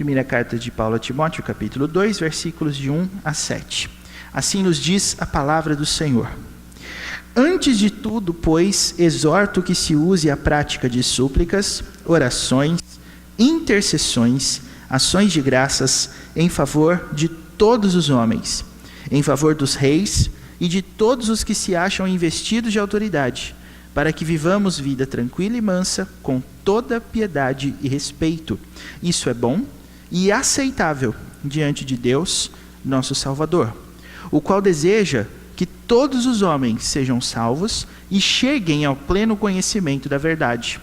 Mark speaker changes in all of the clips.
Speaker 1: Primeira carta de Paulo a Timóteo, capítulo 2, versículos de 1 a 7. Assim nos diz a palavra do Senhor. Antes de tudo, pois, exorto que se use a prática de súplicas, orações, intercessões, ações de graças em favor de todos os homens, em favor dos reis e de todos os que se acham investidos de autoridade, para que vivamos vida tranquila e mansa, com toda piedade e respeito. Isso é bom e aceitável diante de Deus, nosso Salvador, o qual deseja que todos os homens sejam salvos e cheguem ao pleno conhecimento da verdade.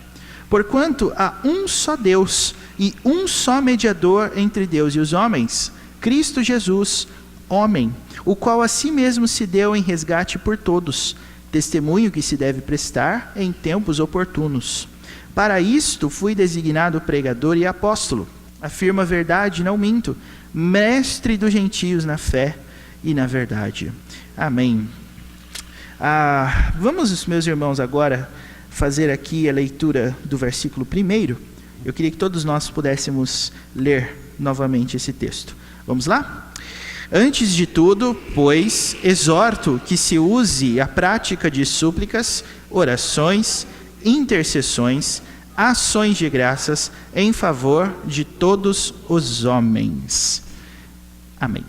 Speaker 1: Porquanto há um só Deus e um só mediador entre Deus e os homens, Cristo Jesus, homem, o qual a si mesmo se deu em resgate por todos, testemunho que se deve prestar em tempos oportunos. Para isto fui designado pregador e apóstolo, afirmo a verdade, não minto, mestre dos gentios na fé e na verdade. Amém. Vamos, meus irmãos, agora fazer aqui a leitura do versículo 1. Eu queria que todos nós pudéssemos ler novamente esse texto. Vamos lá? Antes de tudo, pois, exorto que se use a prática de súplicas, orações, intercessões, ações de graças em favor de todos os homens. Amém.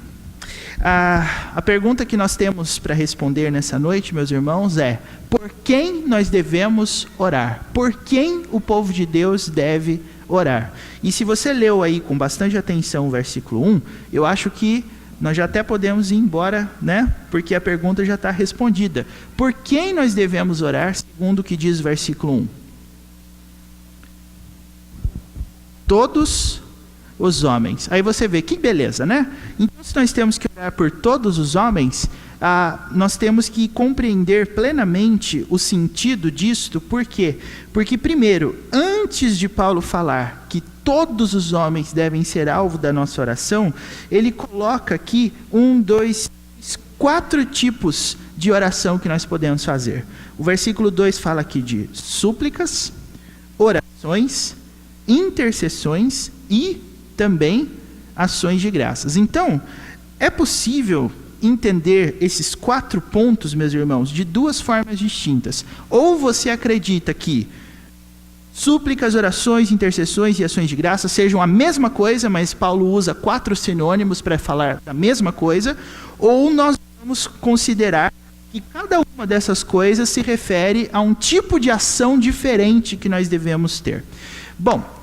Speaker 1: A pergunta que nós temos para responder nessa noite, meus irmãos, é: por quem nós devemos orar? Por quem o povo de Deus deve orar? E se você leu aí com bastante atenção o versículo 1, eu acho que nós já até podemos ir embora, né? Porque a pergunta já está respondida. Por quem nós devemos orar, segundo o que diz o versículo 1? Todos os homens. Aí você vê, que beleza, né? Então, se nós temos que orar por todos os homens, nós temos que compreender plenamente o sentido disto. Por quê? Porque, primeiro, antes de Paulo falar que todos os homens devem ser alvo da nossa oração, ele coloca aqui 4 tipos de oração que nós podemos fazer. O versículo 2 fala aqui de súplicas, orações, intercessões e também ações de graças. Então, é possível entender esses 4 pontos, meus irmãos, de 2 formas distintas. Ou você acredita que súplicas, orações, intercessões e ações de graça sejam a mesma coisa, mas Paulo usa 4 sinônimos para falar da mesma coisa, ou nós vamos considerar que cada uma dessas coisas se refere a um tipo de ação diferente que nós devemos ter. Bom,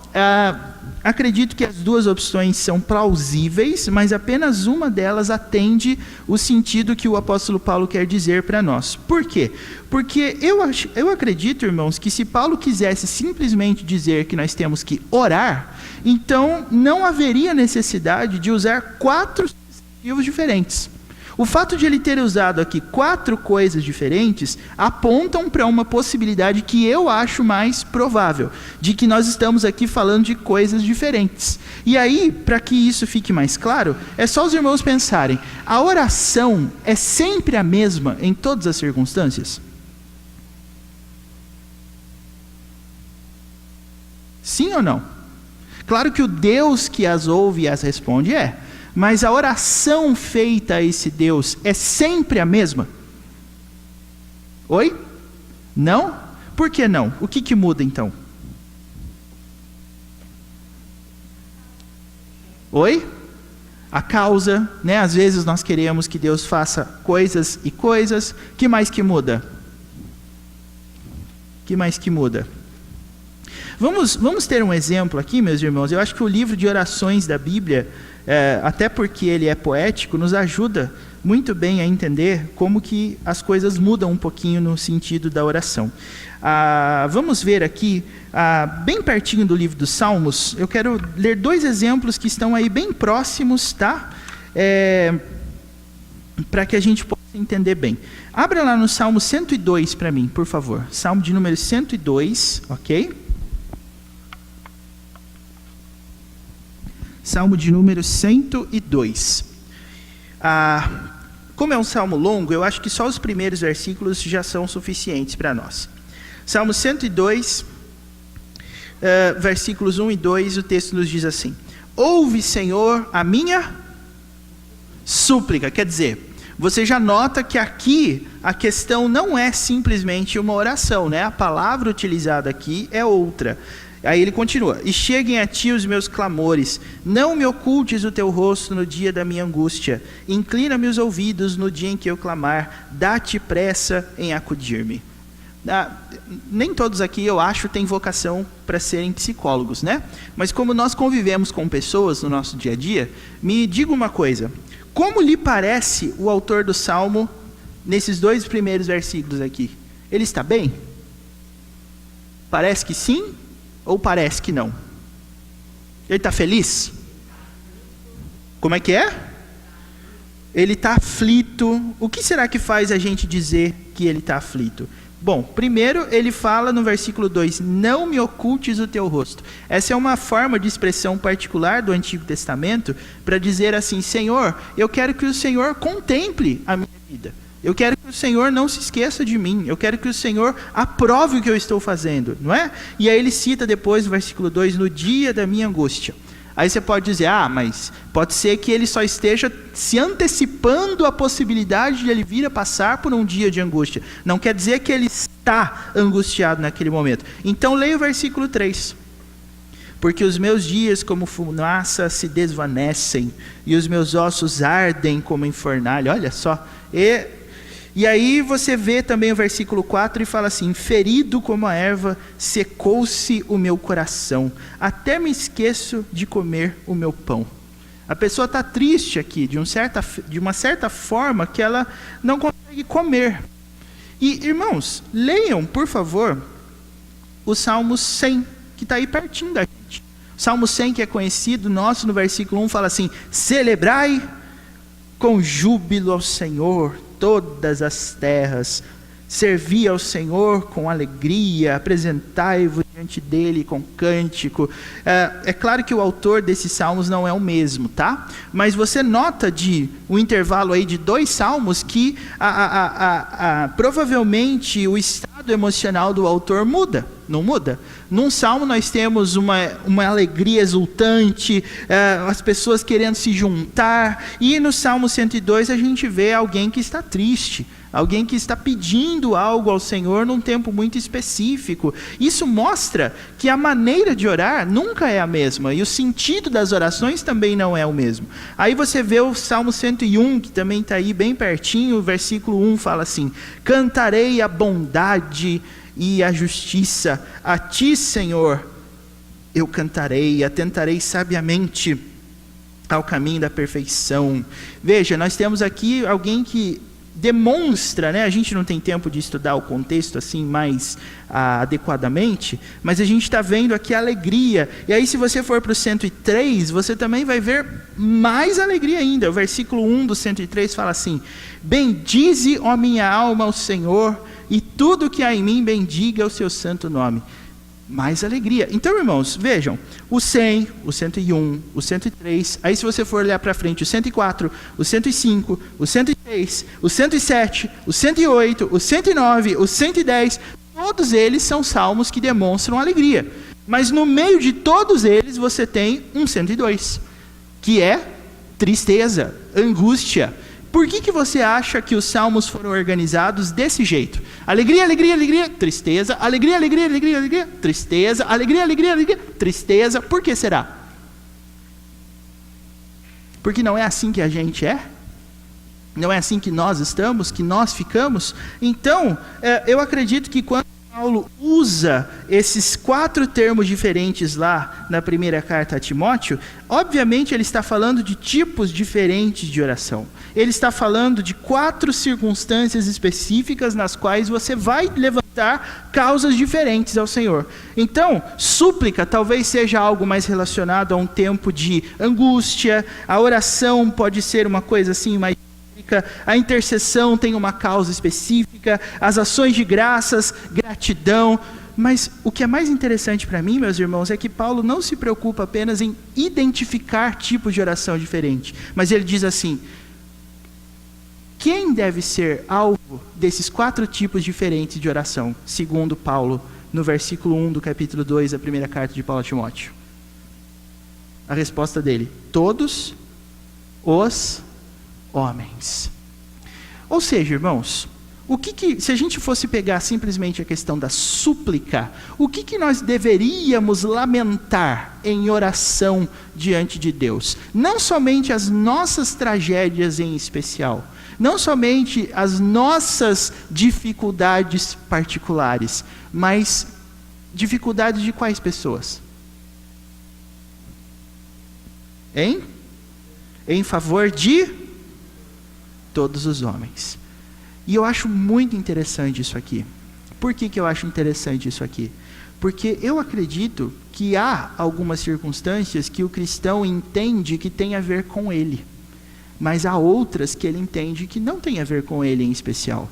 Speaker 1: acredito que as 2 opções são plausíveis, mas apenas uma delas atende o sentido que o apóstolo Paulo quer dizer para nós. Por quê? Porque eu acredito, irmãos, que se Paulo quisesse simplesmente dizer que nós temos que orar, então não haveria necessidade de usar 4 substantivos diferentes. O fato de ele ter usado aqui 4 coisas diferentes apontam para uma possibilidade que eu acho mais provável, de que nós estamos aqui falando de coisas diferentes. E aí, para que isso fique mais claro, é só os irmãos pensarem: a oração é sempre a mesma em todas as circunstâncias? Sim ou não? Claro que o Deus que as ouve e as responde é. Mas a oração feita a esse Deus é sempre a mesma? Oi? Não? Por que não? O que muda então? Oi? A causa, né? Às vezes nós queremos que Deus faça coisas e coisas. Que mais que muda? Que mais que muda? Vamos ter um exemplo aqui, meus irmãos. Eu acho que o livro de orações da Bíblia, até porque ele é poético, nos ajuda muito bem a entender como que as coisas mudam um pouquinho no sentido da oração. Vamos ver aqui, bem pertinho do livro dos Salmos, eu quero ler 2 exemplos que estão aí bem próximos, tá? Para que a gente possa entender bem. Abra lá no Salmo 102 para mim, por favor. Salmo de número 102, ok? Salmo de número 102. Como é um salmo longo, eu acho que só os primeiros versículos já são suficientes para nós. Salmo 102, versículos 1 e 2, o texto nos diz assim: Ouve, Senhor, a minha súplica. Quer dizer, você já nota que aqui a questão não é simplesmente uma oração, né? A palavra utilizada aqui é outra. Aí ele continua: e cheguem a ti os meus clamores, não me ocultes o teu rosto no dia da minha angústia, inclina-me os ouvidos no dia em que eu clamar, dá-te pressa em acudir-me. Nem todos aqui, eu acho, têm vocação para serem psicólogos, né? Mas como nós convivemos com pessoas no nosso dia a dia, me diga uma coisa: como lhe parece o autor do Salmo nesses 2 primeiros versículos aqui? Ele está bem? Parece que sim ou parece que não? Ele está feliz? Como é que é? Ele está aflito. O que será que faz a gente dizer que ele está aflito? Bom, primeiro ele fala no versículo 2, não me ocultes o teu rosto. Essa é uma forma de expressão particular do Antigo Testamento para dizer assim: Senhor, eu quero que o Senhor contemple a minha vida. Eu quero que o Senhor não se esqueça de mim. Eu quero que o Senhor aprove o que eu estou fazendo, não é? E aí ele cita depois no versículo 2, no dia da minha angústia. Aí você pode dizer, mas pode ser que ele só esteja se antecipando a possibilidade de ele vir a passar por um dia de angústia. Não quer dizer que ele está angustiado naquele momento. Então leia o versículo 3. Porque os meus dias como fumaça se desvanecem, e os meus ossos ardem como em fornalha. Olha só. E aí você vê também o versículo 4 e fala assim: ferido como a erva, secou-se o meu coração, até me esqueço de comer o meu pão. A pessoa está triste aqui, de uma certa forma, que ela não consegue comer. E irmãos, leiam, por favor, o Salmo 100, que está aí pertinho da gente. O Salmo 100, que é conhecido, nosso, no versículo 1, fala assim: celebrai com júbilo ao Senhor todas as terras, servi ao Senhor com alegria, apresentai-vos diante dele com cântico. É claro que o autor desses salmos não é o mesmo, tá? Mas você nota um intervalo aí de 2 salmos que provavelmente o estado emocional do autor muda, não muda? Num salmo nós temos uma alegria exultante, as pessoas querendo se juntar, e no Salmo 102 a gente vê alguém que está triste, alguém que está pedindo algo ao Senhor num tempo muito específico. Isso mostra que a maneira de orar nunca é a mesma, e o sentido das orações também não é o mesmo. Aí você vê o Salmo 101, que também está aí bem pertinho, o versículo 1 fala assim: cantarei a bondade e a justiça, a ti, Senhor, eu cantarei, atentarei sabiamente ao caminho da perfeição. Veja, nós temos aqui alguém que demonstra, né? A gente não tem tempo de estudar o contexto assim mais adequadamente, mas a gente está vendo aqui a alegria. E aí se você for para o 103, você também vai ver mais alegria ainda. O versículo 1 do 103 fala assim: bendize, ó minha alma, ao Senhor, e tudo que há em mim bendiga o seu santo nome. Mais alegria. Então, irmãos, vejam, o 100, o 101, o 103, aí se você for olhar para frente, o 104, o 105, o 106, o 107, o 108, o 109, o 110, todos eles são salmos que demonstram alegria. Mas no meio de todos eles você tem um 102, que é tristeza, angústia. Por que você acha que os salmos foram organizados desse jeito? Alegria, alegria, alegria, tristeza, alegria, alegria, alegria, alegria, tristeza, alegria, alegria, alegria, tristeza. Por que será? Porque não é assim que a gente é? Não é assim que nós estamos, que nós ficamos? Então, eu acredito que quando Paulo usa esses 4 termos diferentes lá na primeira carta a Timóteo, obviamente ele está falando de tipos diferentes de oração. Ele está falando de 4 circunstâncias específicas nas quais você vai levantar causas diferentes ao Senhor. Então, súplica talvez seja algo mais relacionado a um tempo de angústia, a oração pode ser uma coisa assim mais... A intercessão tem uma causa específica, as ações de graças, gratidão. Mas o que é mais interessante para mim, meus irmãos, é que Paulo não se preocupa apenas em identificar tipos de oração diferentes, mas ele diz assim: quem deve ser alvo desses 4 tipos diferentes de oração, segundo Paulo, no versículo 1 do capítulo 2 da primeira carta de Paulo a Timóteo? A resposta dele: todos os homens. Ou seja, irmãos, se a gente fosse pegar simplesmente a questão da súplica, o que nós deveríamos lamentar em oração diante de Deus? Não somente as nossas tragédias em especial, não somente as nossas dificuldades particulares, mas dificuldades de quais pessoas? Em favor de todos os homens. E eu acho muito interessante isso aqui. Por que eu acho interessante isso aqui? Porque eu acredito que há algumas circunstâncias que o cristão entende que tem a ver com ele, mas há outras que ele entende que não tem a ver com ele em especial.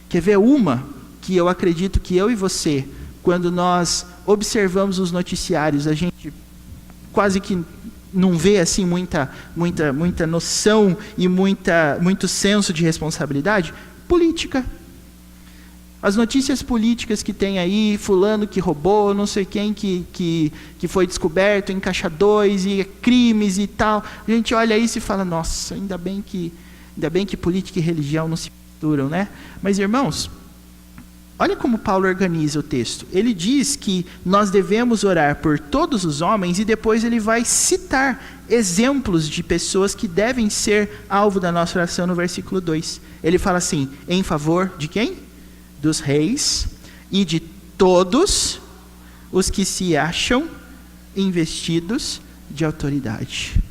Speaker 1: Quer ver uma que eu acredito que eu e você, quando nós observamos os noticiários, a gente quase que não vê assim muita noção e muito senso de responsabilidade? Política. As notícias políticas que tem aí, fulano que roubou, não sei quem que foi descoberto em Caixa 2, e crimes e tal. A gente olha isso e fala: nossa, ainda bem que política e religião não se misturam, né? Mas, irmãos, olha como Paulo organiza o texto. Ele diz que nós devemos orar por todos os homens, e depois ele vai citar exemplos de pessoas que devem ser alvo da nossa oração no versículo 2. Ele fala assim: em favor de quem? Dos reis e de todos os que se acham investidos de autoridade.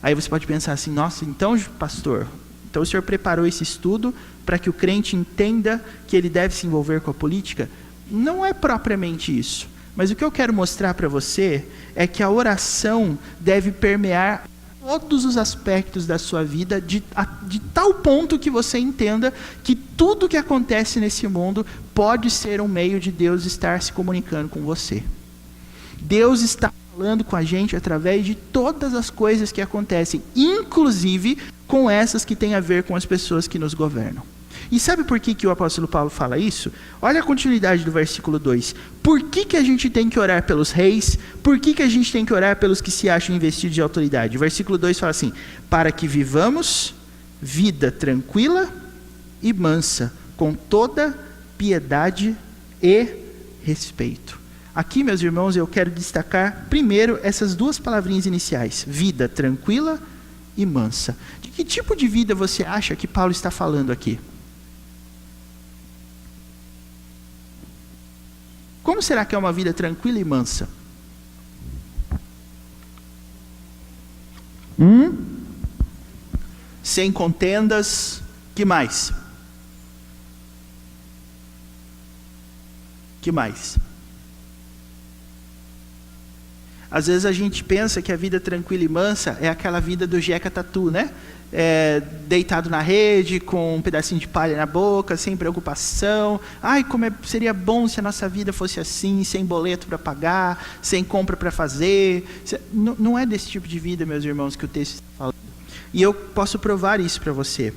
Speaker 1: Aí você pode pensar assim: nossa, então, pastor, então o senhor preparou esse estudo para que o crente entenda que ele deve se envolver com a política? Não é propriamente isso. Mas o que eu quero mostrar para você é que a oração deve permear todos os aspectos da sua vida, de tal ponto que você entenda que tudo que acontece nesse mundo pode ser um meio de Deus estar se comunicando com você. Deus está falando com a gente através de todas as coisas que acontecem, inclusive com essas que têm a ver com as pessoas que nos governam. E sabe por que o apóstolo Paulo fala isso? Olha a continuidade do versículo 2. Por que a gente tem que orar pelos reis? Por que a gente tem que orar pelos que se acham investidos de autoridade? O versículo 2 fala assim: para que vivamos vida tranquila e mansa, com toda piedade e respeito. Aqui, meus irmãos, eu quero destacar primeiro essas duas palavrinhas iniciais: vida tranquila e mansa. De que tipo de vida você acha que Paulo está falando aqui? Como será que é uma vida tranquila e mansa? Sem contendas. Que mais? Que mais? Às vezes a gente pensa que a vida tranquila e mansa é aquela vida do Jeca Tatu, né? Deitado na rede, com um pedacinho de palha na boca, sem preocupação. Ai, seria bom se a nossa vida fosse assim, sem boleto para pagar, sem compra para fazer. Não é desse tipo de vida, meus irmãos, que o texto está falando. E eu posso provar isso para você.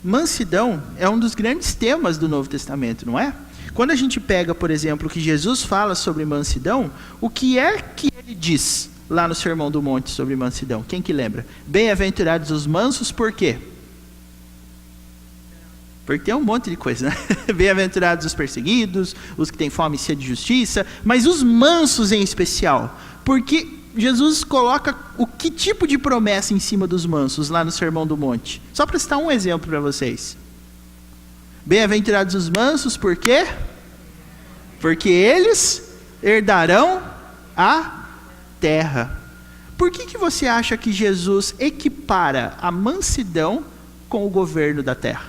Speaker 1: Mansidão é um dos grandes temas do Novo Testamento, não é? Quando a gente pega, por exemplo, o que Jesus fala sobre mansidão, o que é que ele diz lá no Sermão do Monte sobre mansidão? Quem que lembra? Bem-aventurados os mansos, por quê? Porque tem um monte de coisa, né? Bem-aventurados os perseguidos, os que têm fome e sede de justiça, mas os mansos em especial, porque Jesus coloca o que tipo de promessa em cima dos mansos lá no Sermão do Monte? Só para citar um exemplo para vocês. Bem-aventurados os mansos, por quê? Porque eles herdarão a terra. Por que você acha que Jesus equipara a mansidão com o governo da terra?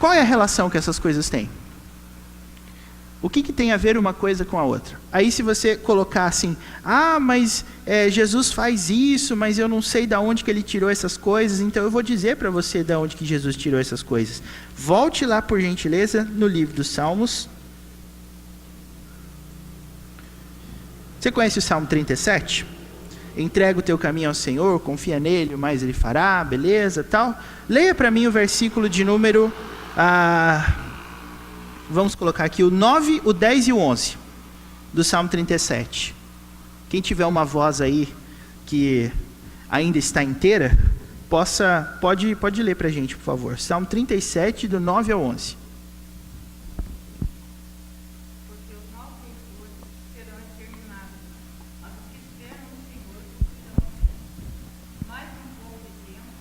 Speaker 1: Qual é a relação que essas coisas têm? O que tem a ver uma coisa com a outra? Aí se você colocar assim: mas Jesus faz isso, mas eu não sei de onde que ele tirou essas coisas, então eu vou dizer para você de onde que Jesus tirou essas coisas. Volte lá, por gentileza, no livro dos Salmos. Você conhece o Salmo 37? Entrega o teu caminho ao Senhor, confia nele, o mais ele fará, beleza, tal. Leia para mim o versículo de número Vamos colocar aqui o 9, o 10 e o 11 do Salmo 37. Quem tiver uma voz aí que ainda está inteira, pode ler para a gente, por favor. Salmo 37, do 9 ao 11.
Speaker 2: Porque os maus feitores serão exterminados, mas os que esperam no Senhor serão mais um pouco de tempo,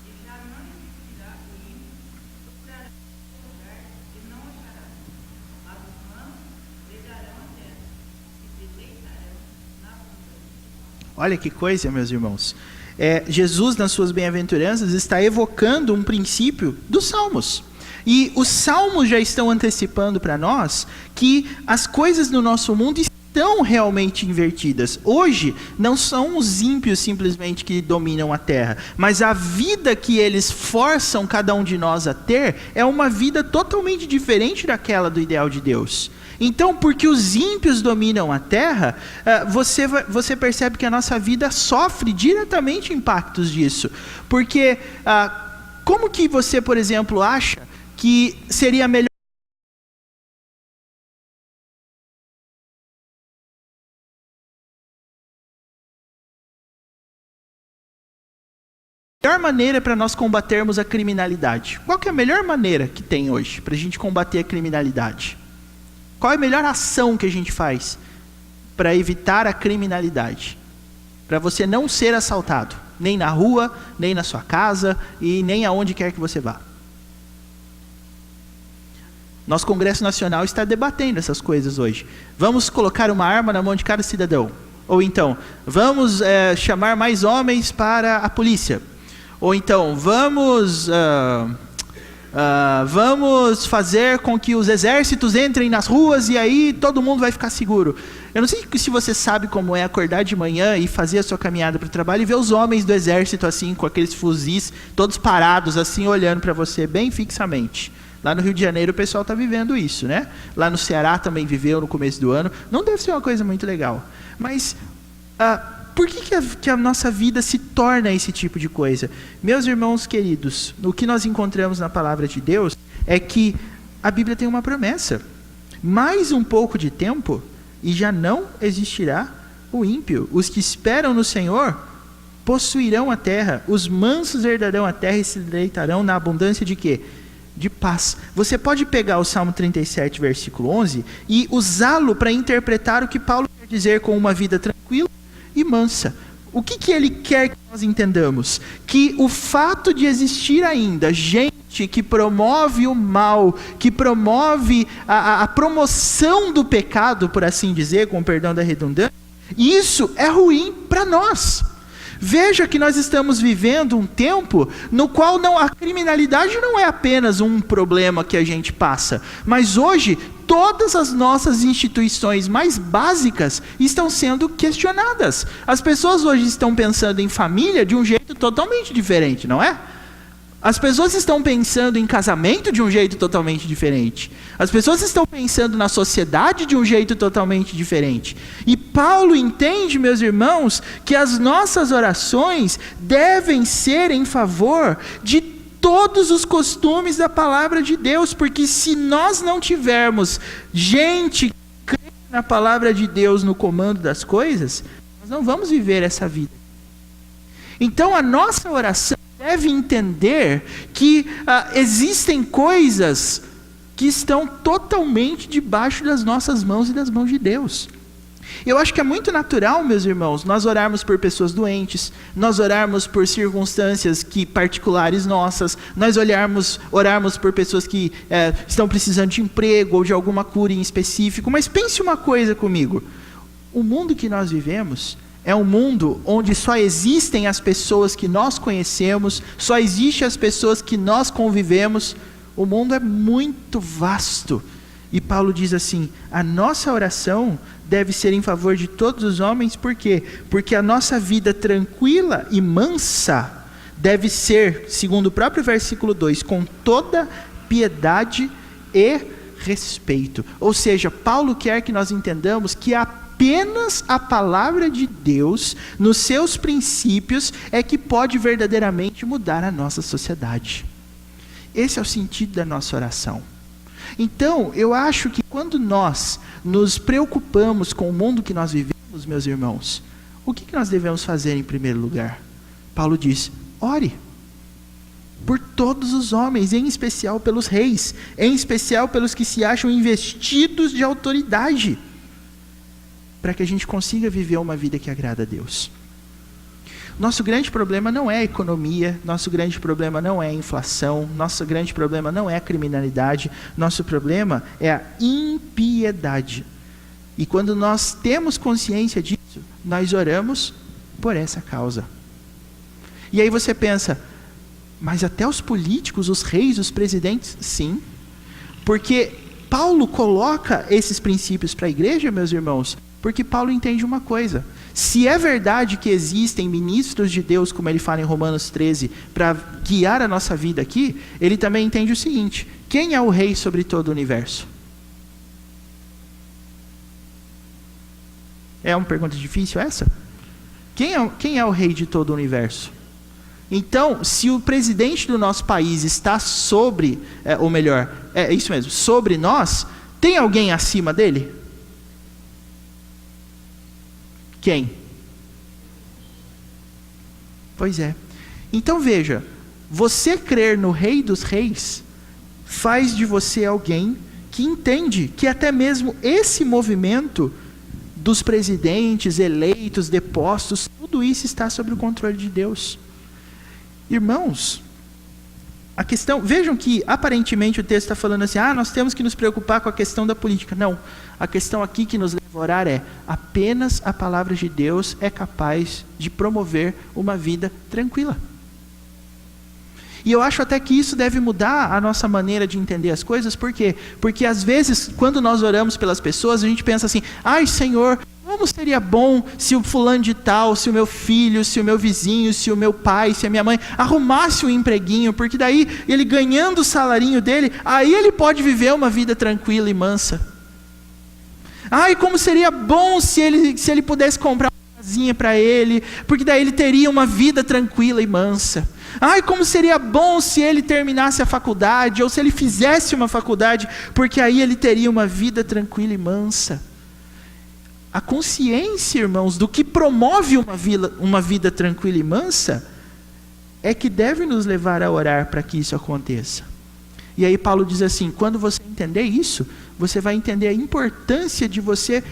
Speaker 2: e já não existirá o ímpio, procurará o lugar e não achará, mas os mansos herdarão a terra e se deitarão na abundância.
Speaker 1: Olha que coisa, meus irmãos. Jesus, nas suas bem-aventuranças, está evocando um princípio dos Salmos. E os Salmos já estão antecipando para nós que as coisas no nosso mundo estão realmente invertidas. Hoje, não são os ímpios simplesmente que dominam a terra, mas a vida que eles forçam cada um de nós a ter é uma vida totalmente diferente daquela do ideal de Deus. Então, porque os ímpios dominam a terra, você percebe que a nossa vida sofre diretamente impactos disso. Porque, como que você, por exemplo, acha que seria melhor maneira para nós combatermos a criminalidade? Qual que é a melhor maneira que tem hoje para a gente combater a criminalidade? Qual é a melhor ação que a gente faz para evitar a criminalidade? Para você não ser assaltado, nem na rua, nem na sua casa e nem aonde quer que você vá. Nosso Congresso Nacional está debatendo essas coisas hoje. Vamos colocar uma arma na mão de cada cidadão. Ou então, vamos chamar mais homens para a polícia. Ou então, vamos fazer com que os exércitos entrem nas ruas e aí todo mundo vai ficar seguro. Eu não sei se você sabe como é acordar de manhã e fazer a sua caminhada para o trabalho e ver os homens do exército assim, com aqueles fuzis, todos parados assim, olhando para você bem fixamente. Lá no Rio de Janeiro o pessoal está vivendo isso, né? Lá no Ceará também viveu no começo do ano. Não deve ser uma coisa muito legal. Mas por que a nossa vida se torna esse tipo de coisa? Meus irmãos queridos, o que nós encontramos na palavra de Deus é que a Bíblia tem uma promessa. Mais um pouco de tempo e já não existirá o ímpio. Os que esperam no Senhor possuirão a terra. Os mansos herdarão a terra e se deleitarão na abundância de quê? De paz. Você pode pegar o Salmo 37, versículo 11 e usá-lo para interpretar o que Paulo quer dizer com uma vida tranquila e mansa. O que ele quer que nós entendamos? Que o fato de existir ainda gente que promove o mal, que promove a promoção do pecado, por assim dizer, com perdão da redundância, isso é ruim para nós. Veja que nós estamos vivendo um tempo no qual a criminalidade não é apenas um problema que a gente passa, mas hoje todas as nossas instituições mais básicas estão sendo questionadas. As pessoas hoje estão pensando em família de um jeito totalmente diferente, não é? As pessoas estão pensando em casamento de um jeito totalmente diferente. As pessoas estão pensando na sociedade de um jeito totalmente diferente. E Paulo entende, meus irmãos, que as nossas orações devem ser em favor de todos os costumes da palavra de Deus, porque se nós não tivermos gente que crê na palavra de Deus no comando das coisas, nós não vamos viver essa vida. Então a nossa oração deve entender que existem coisas que estão totalmente debaixo das nossas mãos e das mãos de Deus. Eu acho que é muito natural, meus irmãos, nós orarmos por pessoas doentes, nós orarmos por circunstâncias particulares nossas, nós orarmos por pessoas que estão precisando de emprego ou de alguma cura em específico. Mas pense uma coisa comigo, o mundo que nós vivemos é um mundo onde só existem as pessoas que nós conhecemos, só existem as pessoas que nós convivemos. O mundo é muito vasto. E Paulo diz assim, a nossa oração deve ser em favor de todos os homens, por quê? Porque a nossa vida tranquila e mansa deve ser, segundo o próprio versículo 2, com toda piedade e respeito. Ou seja, Paulo quer que nós entendamos que apenas a palavra de Deus, nos seus princípios, é que pode verdadeiramente mudar a nossa sociedade. Esse é o sentido da nossa oração. Então, eu acho que quando nós nos preocupamos com o mundo que nós vivemos, meus irmãos, o que nós devemos fazer em primeiro lugar? Paulo diz: ore por todos os homens, em especial pelos reis, em especial pelos que se acham investidos de autoridade, para que a gente consiga viver uma vida que agrada a Deus. Nosso grande problema não é a economia, nosso grande problema não é a inflação, nosso grande problema não é a criminalidade, nosso problema é a impiedade. E quando nós temos consciência disso, nós oramos por essa causa. E aí você pensa: mas até os políticos, os reis, os presidentes? Sim, porque Paulo coloca esses princípios para a igreja, meus irmãos, porque Paulo entende uma coisa: se é verdade que existem ministros de Deus, como ele fala em Romanos 13, para guiar a nossa vida aqui, ele também entende o seguinte: quem é o rei sobre todo o universo? É uma pergunta difícil essa? Quem é o rei de todo o universo? Então, se o presidente do nosso país está sobre, ou melhor, é isso mesmo, sobre nós, tem alguém acima dele? Quem? Pois é. Então veja, você crer no Rei dos Reis faz de você alguém que entende que até mesmo esse movimento dos presidentes eleitos, depostos, tudo isso está sob o controle de Deus. Irmãos, a questão, vejam que aparentemente o texto está falando assim: nós temos que nos preocupar com a questão da política. Não, a questão aqui que nos leva a orar é: apenas a palavra de Deus é capaz de promover uma vida tranquila. E eu acho até que isso deve mudar a nossa maneira de entender as coisas. Por quê? Porque às vezes, quando nós oramos pelas pessoas, a gente pensa assim: ai Senhor, como seria bom se o fulano de tal, se o meu filho, se o meu vizinho, se o meu pai, se a minha mãe arrumasse um empreguinho, porque daí ele ganhando o salarinho dele, aí ele pode viver uma vida tranquila e mansa. Ai, como seria bom se ele pudesse comprar uma casinha para ele, porque daí ele teria uma vida tranquila e mansa. Ai, como seria bom se ele terminasse a faculdade, ou se ele fizesse uma faculdade, porque aí ele teria uma vida tranquila e mansa. A consciência, irmãos, do que promove uma vida tranquila e mansa, é que deve nos levar a orar para que isso aconteça. E aí Paulo diz assim: quando você entender isso, você vai entender a importância de você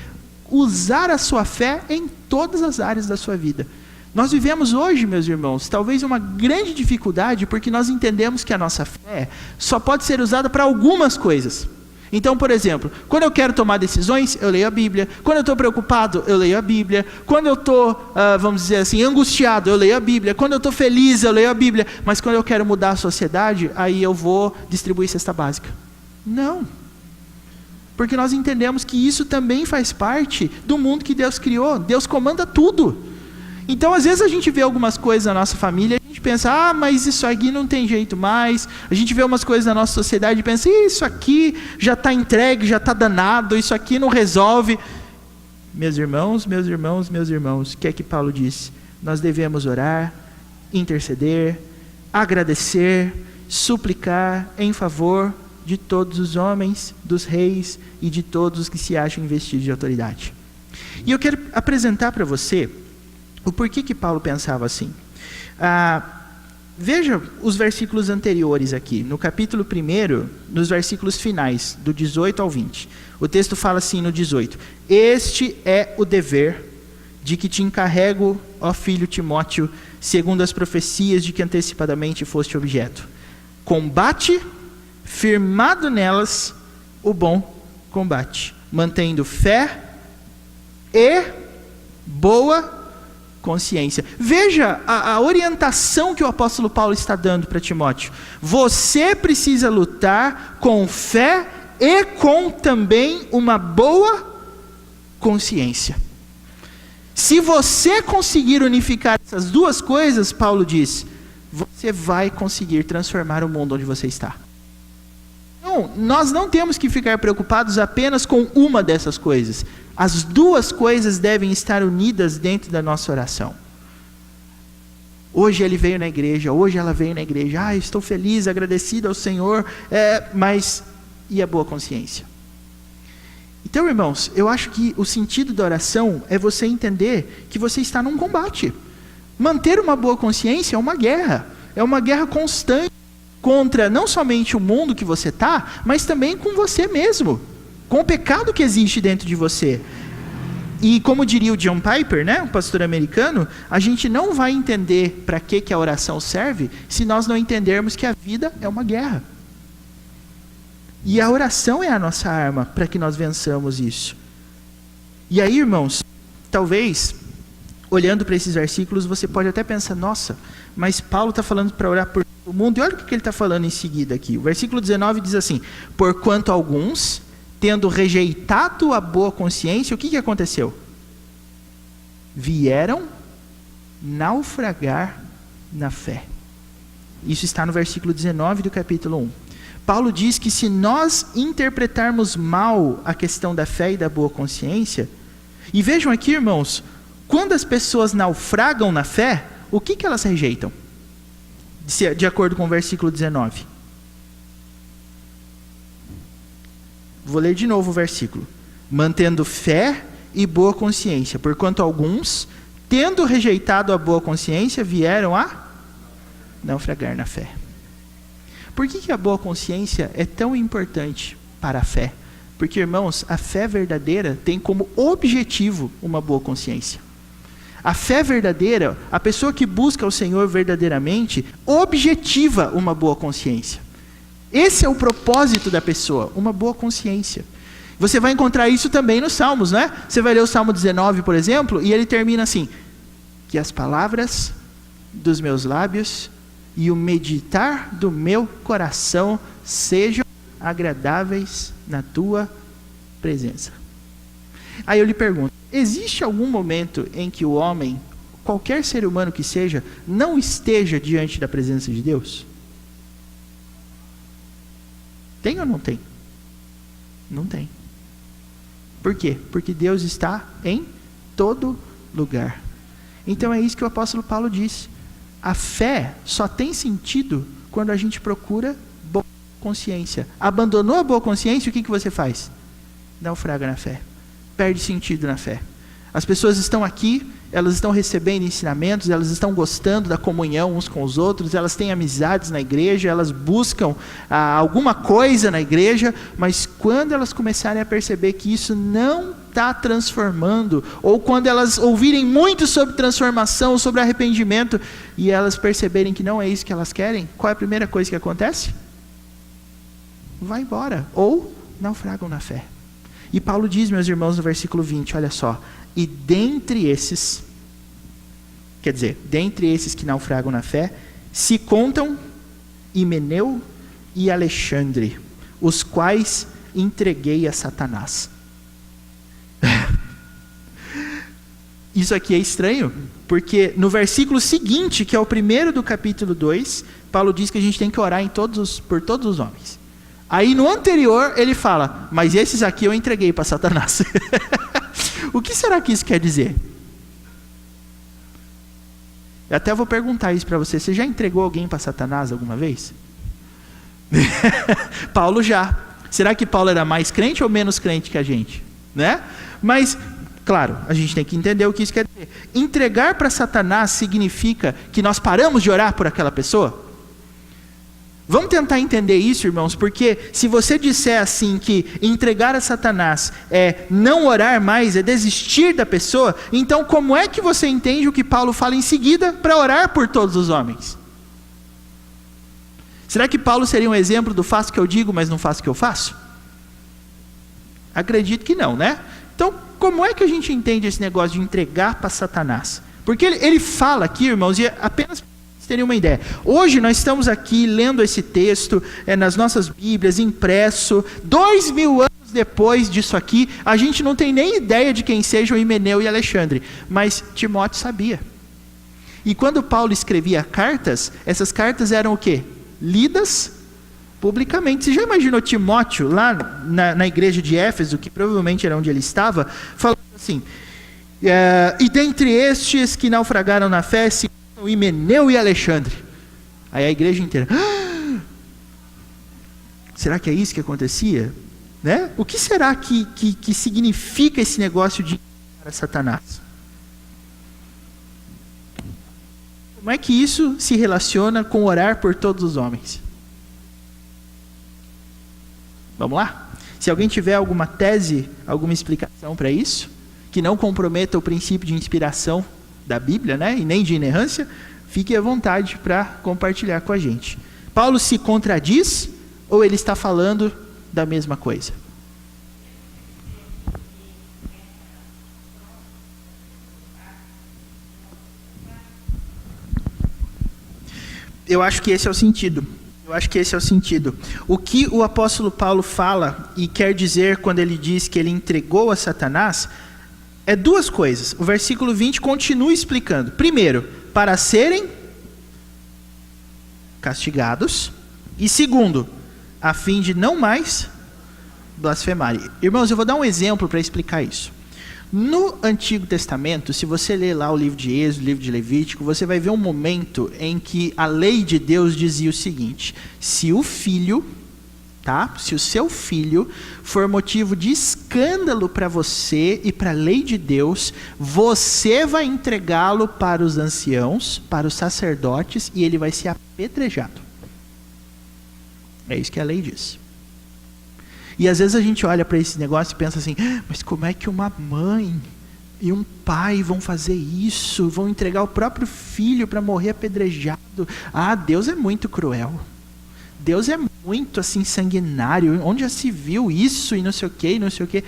Speaker 1: usar a sua fé em todas as áreas da sua vida. Nós vivemos hoje, meus irmãos, talvez uma grande dificuldade, porque nós entendemos que a nossa fé só pode ser usada para algumas coisas. Então, por exemplo, quando eu quero tomar decisões, eu leio a Bíblia. Quando eu estou preocupado, eu leio a Bíblia. Quando eu estou, vamos dizer assim, angustiado, eu leio a Bíblia. Quando eu estou feliz, eu leio a Bíblia. Mas quando eu quero mudar a sociedade, aí eu vou distribuir cesta básica. Não. Porque nós entendemos que isso também faz parte do mundo que Deus criou. Deus comanda tudo. Então, às vezes a gente vê algumas coisas na nossa família, a gente pensa: mas isso aqui não tem jeito mais. A gente vê umas coisas na nossa sociedade e pensa: isso aqui já está entregue, já está danado, isso aqui não resolve. Meus irmãos, o que é que Paulo disse? Nós devemos orar, interceder, agradecer, suplicar em favor de todos os homens, dos reis e de todos os que se acham investidos de autoridade. E eu quero apresentar para você o porquê que Paulo pensava assim. Veja os versículos anteriores aqui, no capítulo 1, nos versículos finais, do 18 ao 20. O texto fala assim no 18: este é o dever de que te encarrego, ó filho Timóteo, segundo as profecias de que antecipadamente foste objeto. Combate, firmado nelas, o bom combate, mantendo fé e boa consciência. Veja a orientação que o apóstolo Paulo está dando para Timóteo. Você precisa lutar com fé e com também uma boa consciência. Se você conseguir unificar essas duas coisas, Paulo diz, você vai conseguir transformar o mundo onde você está. Então, nós não temos que ficar preocupados apenas com uma dessas coisas. As duas coisas devem estar unidas dentro da nossa oração. Hoje ele veio na igreja, hoje ela veio na igreja. Estou feliz, agradecido ao Senhor, mas e a boa consciência. Então, irmãos, eu acho que o sentido da oração é você entender que você está num combate. Manter uma boa consciência é uma guerra constante contra não somente o mundo que você está, mas também com você mesmo, com o pecado que existe dentro de você. E como diria o John Piper, né, um pastor americano, a gente não vai entender para que a oração serve se nós não entendermos que a vida é uma guerra. E a oração é a nossa arma para que nós vençamos isso. E aí, irmãos, talvez, olhando para esses versículos, você pode até pensar, nossa, mas Paulo está falando para orar por todo mundo. E olha o que ele está falando em seguida aqui. O versículo 19 diz assim: porquanto alguns, tendo rejeitado a boa consciência, o que aconteceu? Vieram naufragar na fé. Isso está no versículo 19 do capítulo 1. Paulo diz que se nós interpretarmos mal a questão da fé e da boa consciência, e vejam aqui, irmãos, quando as pessoas naufragam na fé, o que elas rejeitam? De acordo com o versículo 19. Vou ler de novo o versículo. Mantendo fé e boa consciência, porquanto alguns, tendo rejeitado a boa consciência, vieram a naufragar na fé. Por que a boa consciência é tão importante para a fé? Porque, irmãos, a fé verdadeira tem como objetivo uma boa consciência. A fé verdadeira, a pessoa que busca o Senhor verdadeiramente, objetiva uma boa consciência. Esse é o propósito da pessoa, uma boa consciência. Você vai encontrar isso também nos Salmos, né? Você vai ler o Salmo 19, por exemplo, e ele termina assim: que as palavras dos meus lábios e o meditar do meu coração sejam agradáveis na tua presença. Aí eu lhe pergunto, existe algum momento em que o homem, qualquer ser humano que seja, não esteja diante da presença de Deus? Tem ou não tem? Não tem. Por quê? Porque Deus está em todo lugar. Então é isso que o apóstolo Paulo disse. A fé só tem sentido quando a gente procura boa consciência. Abandonou a boa consciência, o que você faz? Naufraga na fé. Perde sentido na fé. As pessoas estão aqui, elas estão recebendo ensinamentos, elas estão gostando da comunhão uns com os outros, elas têm amizades na igreja, elas buscam alguma coisa na igreja, mas quando elas começarem a perceber que isso não está transformando, ou quando elas ouvirem muito sobre transformação, sobre arrependimento, e elas perceberem que não é isso que elas querem, qual é a primeira coisa que acontece? Vai embora, ou naufragam na fé. E Paulo diz, meus irmãos, no versículo 20, olha só: e dentre esses que naufragam na fé, se contam Himeneu e Alexandre, os quais entreguei a Satanás. Isso aqui é estranho, porque no versículo seguinte, que é o primeiro do capítulo 2, Paulo diz que a gente tem que orar por todos os homens. Aí no anterior ele fala, mas esses aqui eu entreguei para Satanás. O que será que isso quer dizer? Eu até vou perguntar isso para você. Você já entregou alguém para Satanás alguma vez? Paulo já. Será que Paulo era mais crente ou menos crente que a gente? Né? Mas, claro, a gente tem que entender o que isso quer dizer. Entregar para Satanás significa que nós paramos de orar por aquela pessoa? Vamos tentar entender isso, irmãos, porque se você disser assim que entregar a Satanás é não orar mais, é desistir da pessoa, então como é que você entende o que Paulo fala em seguida para orar por todos os homens? Será que Paulo seria um exemplo do faço o que eu digo, mas não faço o que eu faço? Acredito que não, né? Então, como é que a gente entende esse negócio de entregar para Satanás? Porque ele fala aqui, irmãos, e apenas terem uma ideia. Hoje nós estamos aqui lendo esse texto nas nossas Bíblias, impresso, 2000 anos depois disso aqui, a gente não tem nem ideia de quem sejam Himeneu e Alexandre, mas Timóteo sabia. E quando Paulo escrevia cartas, essas cartas eram o quê? Lidas publicamente. Você já imaginou Timóteo lá na igreja de Éfeso, que provavelmente era onde ele estava, falando assim, e dentre estes que naufragaram na fé, se Himeneu e Alexandre. Aí a igreja inteira, Será que é isso que acontecia? Né? O que será que significa esse negócio de para Satanás? Como é que isso se relaciona com orar por todos os homens? Vamos lá? Se alguém tiver alguma tese, alguma explicação para isso, que não comprometa o princípio de inspiração da Bíblia, né? E nem de inerrância, fique à vontade para compartilhar com a gente. Paulo se contradiz ou ele está falando da mesma coisa? Eu acho que esse é o sentido. O que o apóstolo Paulo fala e quer dizer quando ele diz que ele entregou a Satanás é duas coisas. O versículo 20 continua explicando. Primeiro, para serem castigados. E segundo, a fim de não mais blasfemarem. Irmãos, eu vou dar um exemplo para explicar isso. No Antigo Testamento, se você ler lá o livro de Êxodo, o livro de Levítico, você vai ver um momento em que a lei de Deus dizia o seguinte: se o seu filho for motivo de escândalo para você e para a lei de Deus, você vai entregá-lo para os anciãos, para os sacerdotes, e ele vai ser apedrejado. É isso que a lei diz. E às vezes a gente olha para esse negócio e pensa assim: mas como é que uma mãe e um pai vão fazer isso? Vão entregar o próprio filho para morrer apedrejado? Ah, Deus é muito cruel. Deus é muito assim sanguinário. Onde já se viu isso e não sei o que, e não sei o que.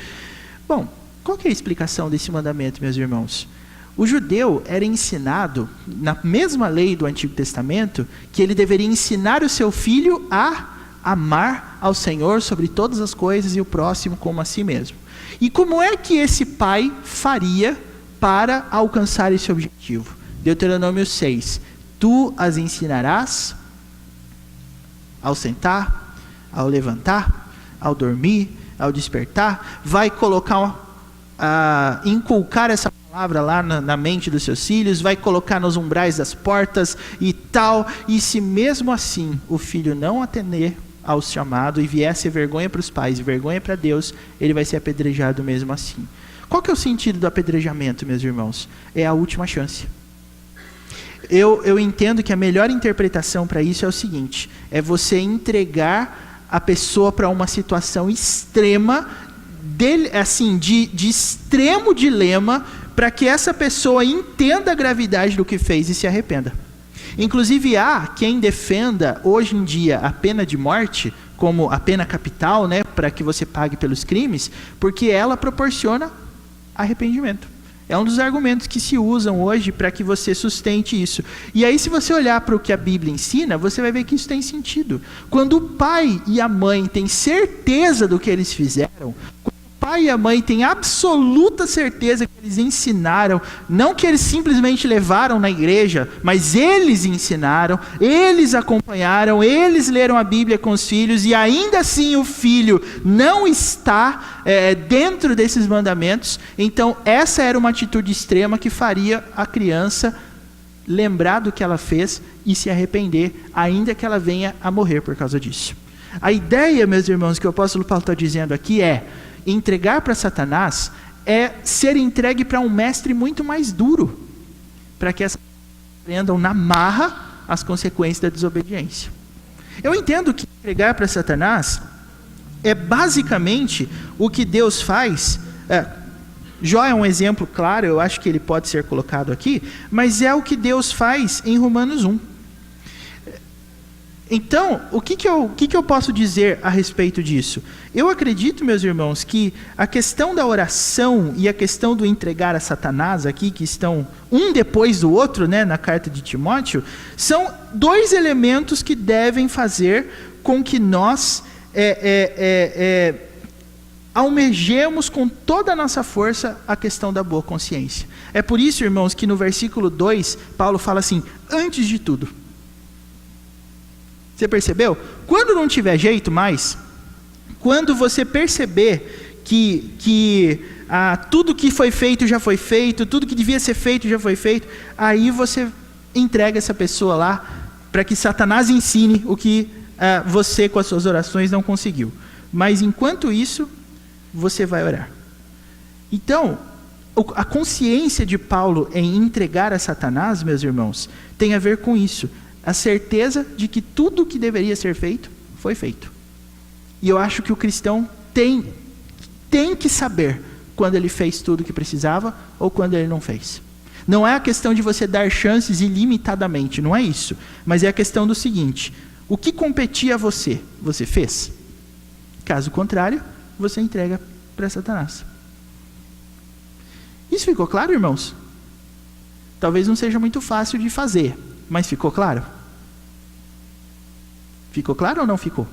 Speaker 1: Bom, qual que é a explicação desse mandamento, meus irmãos? O judeu era ensinado, na mesma lei do Antigo Testamento, que ele deveria ensinar o seu filho a amar ao Senhor sobre todas as coisas e o próximo como a si mesmo. E como é que esse pai faria para alcançar esse objetivo? Deuteronômio 6. Tu as ensinarás ao sentar, ao levantar, ao dormir, ao despertar. Vai inculcar essa palavra lá na mente dos seus filhos, vai colocar nos umbrais das portas e tal. E se mesmo assim o filho não atender ao chamado e vier a ser vergonha para os pais e vergonha para Deus, ele vai ser apedrejado mesmo assim. Qual que é o sentido do apedrejamento, meus irmãos? É a última chance. Eu entendo que a melhor interpretação para isso é o seguinte: é você entregar a pessoa para uma situação extrema, de extremo dilema, para que essa pessoa entenda a gravidade do que fez e se arrependa. Inclusive há quem defenda hoje em dia a pena de morte como a pena capital, né, para que você pague pelos crimes, porque ela proporciona arrependimento. É um dos argumentos que se usam hoje para que você sustente isso. E aí, se você olhar para o que a Bíblia ensina, você vai ver que isso tem sentido. Quando o pai e a mãe têm certeza do que eles fizeram, o pai e a mãe têm absoluta certeza que eles ensinaram, não que eles simplesmente levaram na igreja, mas eles ensinaram, eles acompanharam, eles leram a Bíblia com os filhos, e ainda assim o filho não está dentro desses mandamentos, então essa era uma atitude extrema que faria a criança lembrar do que ela fez e se arrepender, ainda que ela venha a morrer por causa disso. A ideia, meus irmãos, que o apóstolo Paulo está dizendo aqui é: entregar para Satanás é ser entregue para um mestre muito mais duro, para que essas pessoas aprendam na marra as consequências da desobediência. Eu entendo que entregar para Satanás é basicamente o que Deus faz. Jó é um exemplo claro, eu acho que ele pode ser colocado aqui, mas é o que Deus faz em Romanos 1. Então, o que eu posso dizer a respeito disso? Eu acredito, meus irmãos, que a questão da oração e a questão do entregar a Satanás aqui, que estão um depois do outro, né, na carta de Timóteo, são dois elementos que devem fazer com que nós almejemos com toda a nossa força a questão da boa consciência. É por isso, irmãos, que no versículo 2, Paulo fala assim: antes de tudo. Você percebeu? Quando não tiver jeito mais, quando você perceber que tudo que foi feito já foi feito, tudo que devia ser feito já foi feito, aí você entrega essa pessoa lá para que Satanás ensine o que você com as suas orações não conseguiu. Mas enquanto isso, você vai orar. Então, a consciência de Paulo em entregar a Satanás, meus irmãos, tem a ver com isso. A certeza de que tudo o que deveria ser feito, foi feito. E eu acho que o cristão tem que saber quando ele fez tudo o que precisava ou quando ele não fez. Não é a questão de você dar chances ilimitadamente, não é isso. Mas é a questão do seguinte: o que competia a você, você fez? Caso contrário, você entrega para Satanás. Isso ficou claro, irmãos? Talvez não seja muito fácil de fazer, mas ficou claro? Ficou claro ou não ficou?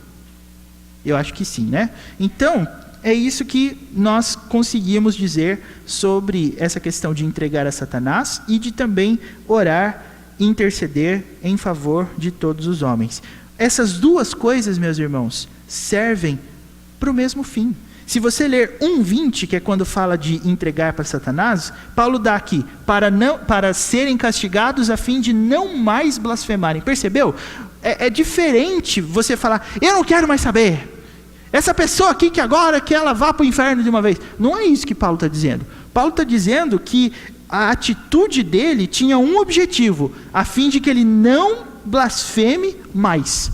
Speaker 1: Eu acho que sim, né? Então, é isso que nós conseguimos dizer sobre essa questão de entregar a Satanás e de também orar e interceder em favor de todos os homens. Essas duas coisas, meus irmãos, servem para o mesmo fim. Se ler 1:20, que é quando fala de entregar para Satanás, Paulo dá aqui, para serem castigados a fim de não mais blasfemarem. Percebeu? É diferente você falar, eu não quero mais saber. Essa pessoa aqui que agora que ela vá para o inferno de uma vez. Não é isso que Paulo está dizendo. Paulo está dizendo que a atitude dele tinha um objetivo, a fim de que ele não blasfeme mais.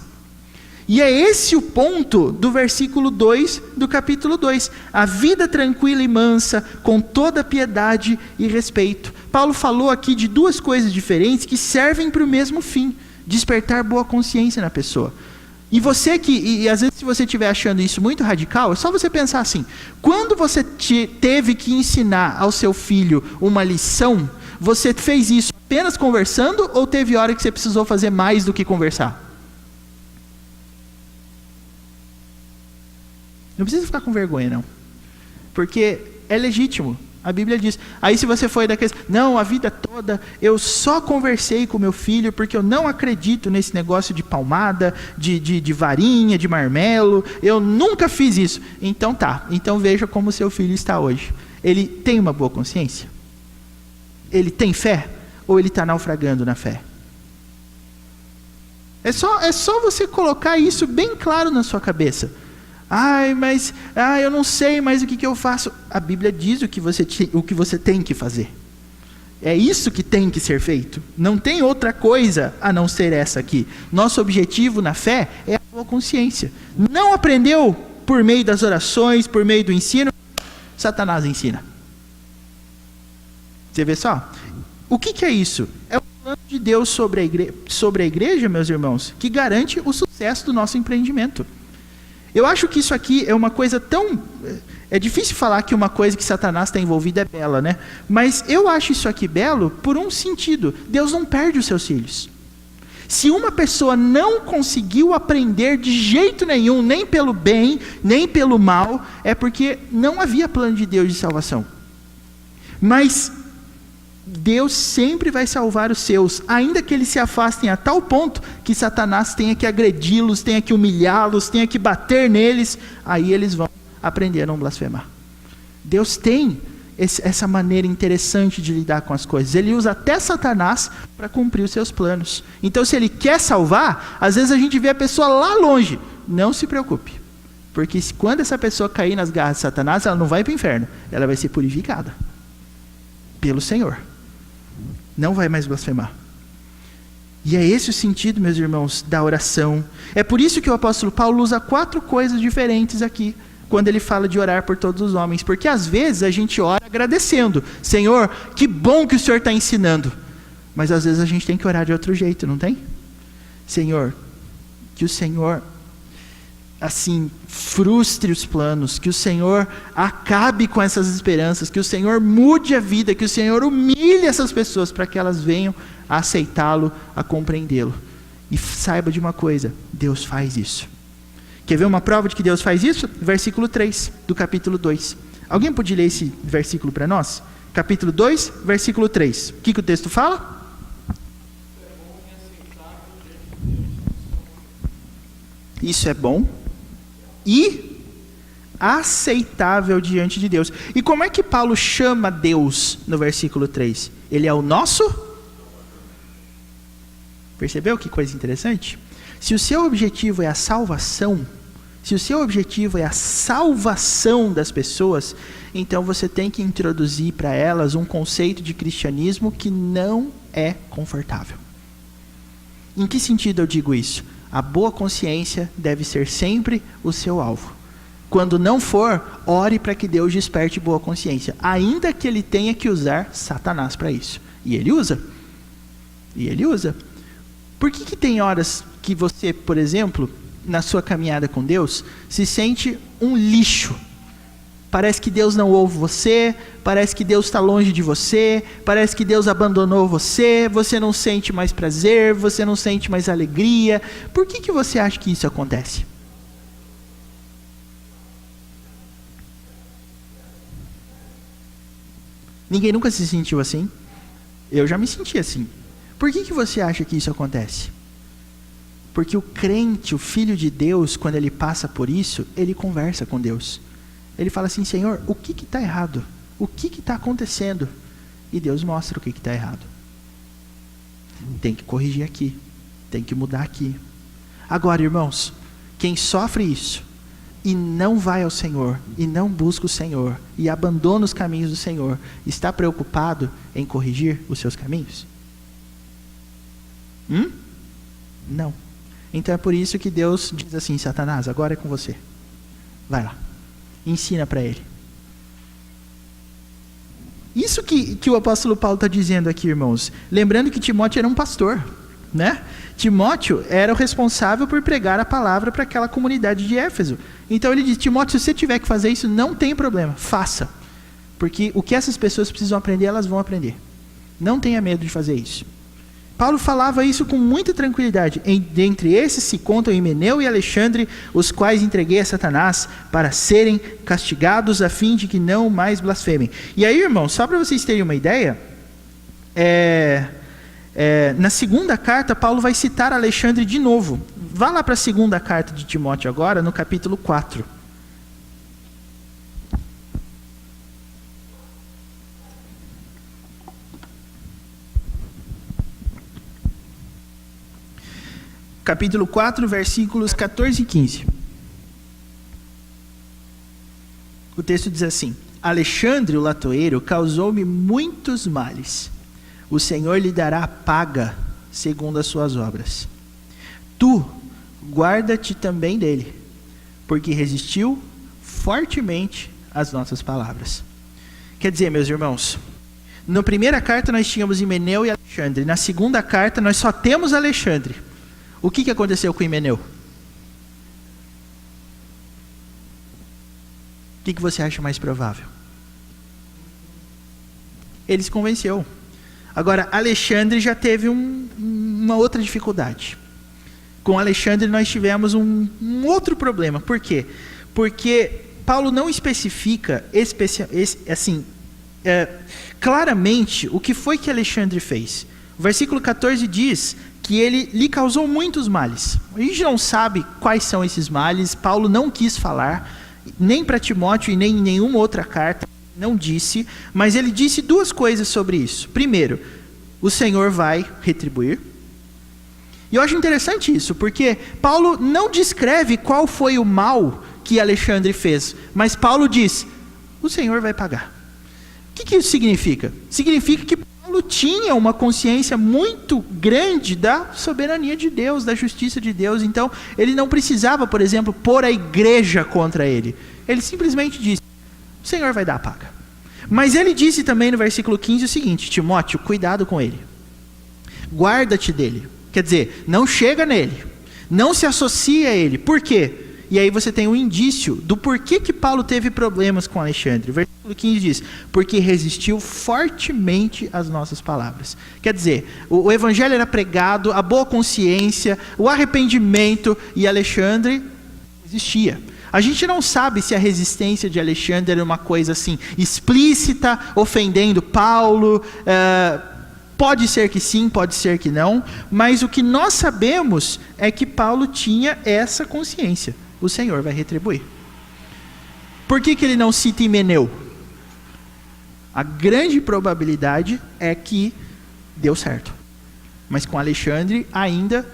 Speaker 1: E é esse o ponto do versículo 2 do capítulo 2. A vida tranquila e mansa, com toda piedade e respeito. Paulo falou aqui de duas coisas diferentes que servem para o mesmo fim: despertar boa consciência na pessoa. E você e às vezes se você estiver achando isso muito radical, é só você pensar assim: quando você teve que ensinar ao seu filho uma lição, você fez isso apenas conversando ou teve hora que você precisou fazer mais do que conversar? Não precisa ficar com vergonha, não. Porque é legítimo. A Bíblia diz. Aí se você foi daqueles, não, a vida toda eu só conversei com meu filho porque eu não acredito nesse negócio de palmada, de varinha, de marmelo, eu nunca fiz isso. Então tá, então veja como seu filho está hoje. Ele tem uma boa consciência? Ele tem fé? Ou ele está naufragando na fé? É só você colocar isso bem claro na sua cabeça. Eu não sei mais o que eu faço. A Bíblia diz o que você tem que fazer. É isso que tem que ser feito. Não tem outra coisa a não ser essa aqui. Nosso objetivo na fé é a boa consciência. Não aprendeu por meio das orações, por meio do ensino, Satanás ensina. Você vê só? O que é isso? É o plano de Deus sobre a igreja, meus irmãos, que garante o sucesso do nosso empreendimento. Eu acho que isso aqui é uma coisa tão... É difícil falar que uma coisa que Satanás está envolvido é bela, né? Mas eu acho isso aqui belo por um sentido. Deus não perde os seus filhos. Se uma pessoa não conseguiu aprender de jeito nenhum, nem pelo bem, nem pelo mal, é porque não havia plano de Deus de salvação. Mas Deus sempre vai salvar os seus, ainda que eles se afastem a tal ponto que Satanás tenha que agredi-los, tenha que humilhá-los, tenha que bater neles, aí eles vão aprender a não blasfemar. Deus tem essa maneira interessante de lidar com as coisas. Ele usa até Satanás para cumprir os seus planos. Então se ele quer salvar, às vezes a gente vê a pessoa lá longe. Não se preocupe, porque quando essa pessoa cair nas garras de Satanás, ela não vai para o inferno, ela vai ser purificada pelo Senhor. Não vai mais blasfemar. E é esse o sentido, meus irmãos, da oração. É por isso que o apóstolo Paulo usa 4 coisas diferentes aqui, quando ele fala de orar por todos os homens. Porque às vezes a gente ora agradecendo. Senhor, que bom que o Senhor está ensinando. Mas às vezes a gente tem que orar de outro jeito, não tem? Senhor, que o Senhor assim, frustre os planos, que o Senhor acabe com essas esperanças, que o Senhor mude a vida, que o Senhor humilhe essas pessoas para que elas venham a aceitá-lo, a compreendê-lo. E saiba de uma coisa, Deus faz isso. Quer ver uma prova de que Deus faz isso? Versículo 3 do capítulo 2. Alguém pode ler esse versículo para nós? Capítulo 2, versículo 3. O que o texto fala? Isso é bom e aceitável diante de Deus. E como é que Paulo chama Deus no versículo 3? Ele é o nosso? Percebeu que coisa interessante? Se o seu objetivo é a salvação, se o seu objetivo é a salvação das pessoas, então você tem que introduzir para elas um conceito de cristianismo que não é confortável. Em que sentido eu digo isso? A boa consciência deve ser sempre o seu alvo. Quando não for, ore para que Deus desperte boa consciência, ainda que ele tenha que usar Satanás para isso. E ele usa. Por que tem horas que você, por exemplo, na sua caminhada com Deus, se sente um lixo? Parece que Deus não ouve você, parece que Deus está longe de você, parece que Deus abandonou você, você não sente mais prazer, você não sente mais alegria. Por que você acha que isso acontece? Ninguém nunca se sentiu assim? Eu já me senti assim. Por que você acha que isso acontece? Porque o crente, o filho de Deus, quando ele passa por isso, ele conversa com Deus. Ele fala assim: Senhor, o que está errado? O que está acontecendo? E Deus mostra o que está errado. Tem que corrigir aqui. Tem que mudar aqui. Agora, irmãos, quem sofre isso e não vai ao Senhor, e não busca o Senhor, e abandona os caminhos do Senhor, está preocupado em corrigir os seus caminhos? Não. Então é por isso que Deus diz assim: Satanás, agora é com você. Vai lá. Ensina para ele. Isso que o apóstolo Paulo está dizendo aqui, irmãos. Lembrando que Timóteo era um pastor, né? Timóteo era o responsável por pregar a palavra para aquela comunidade de Éfeso. Então ele diz: Timóteo, se você tiver que fazer isso, não tem problema, faça. Porque o que essas pessoas precisam aprender, elas vão aprender. Não tenha medo de fazer isso. Paulo falava isso com muita tranquilidade. Dentre esses se contam Himeneu e Alexandre, os quais entreguei a Satanás para serem castigados, a fim de que não mais blasfemem. E aí, irmãos, só para vocês terem uma ideia, na segunda carta, Paulo vai citar Alexandre de novo. Vá lá para a segunda carta de Timóteo agora, no capítulo 4. Capítulo 4, versículos 14 e 15. O texto diz assim: Alexandre, o latoeiro, causou-me muitos males. O Senhor lhe dará paga segundo as suas obras. Tu, guarda-te também dele, porque resistiu fortemente às nossas palavras. Quer dizer, meus irmãos, na primeira carta nós tínhamos Himeneu e Alexandre. Na segunda carta nós só temos Alexandre. O que aconteceu com Himeneu? O que você acha mais provável? Ele se convenceu. Agora, Alexandre já teve uma outra dificuldade. Com Alexandre nós tivemos um outro problema. Por quê? Porque Paulo não especifica claramente o que foi que Alexandre fez. O versículo 14 diz que ele lhe causou muitos males. A gente não sabe quais são esses males. Paulo não quis falar, nem para Timóteo e nem em nenhuma outra carta, não disse, mas ele disse duas coisas sobre isso. Primeiro, o Senhor vai retribuir. E eu acho interessante isso, porque Paulo não descreve qual foi o mal que Alexandre fez, mas Paulo diz: o Senhor vai pagar. O que isso significa? Significa que Paulo tinha uma consciência muito grande da soberania de Deus, da justiça de Deus. Então, ele não precisava, por exemplo, pôr a igreja contra ele. Ele simplesmente disse: o Senhor vai dar a paga. Mas ele disse também no versículo 15 o seguinte: Timóteo, cuidado com ele. Guarda-te dele. Quer dizer, não chega nele. Não se associa a ele. Por quê? E aí você tem um indício do porquê que Paulo teve problemas com Alexandre. O versículo 15 diz: porque resistiu fortemente às nossas palavras. Quer dizer, o evangelho era pregado, a boa consciência, o arrependimento, e Alexandre resistia. A gente não sabe se a resistência de Alexandre era uma coisa assim, explícita, ofendendo Paulo. Pode ser que sim, pode ser que não. Mas o que nós sabemos é que Paulo tinha essa consciência. O Senhor vai retribuir. Por que ele não cita Himeneu? A grande probabilidade é que deu certo. Mas com Alexandre ainda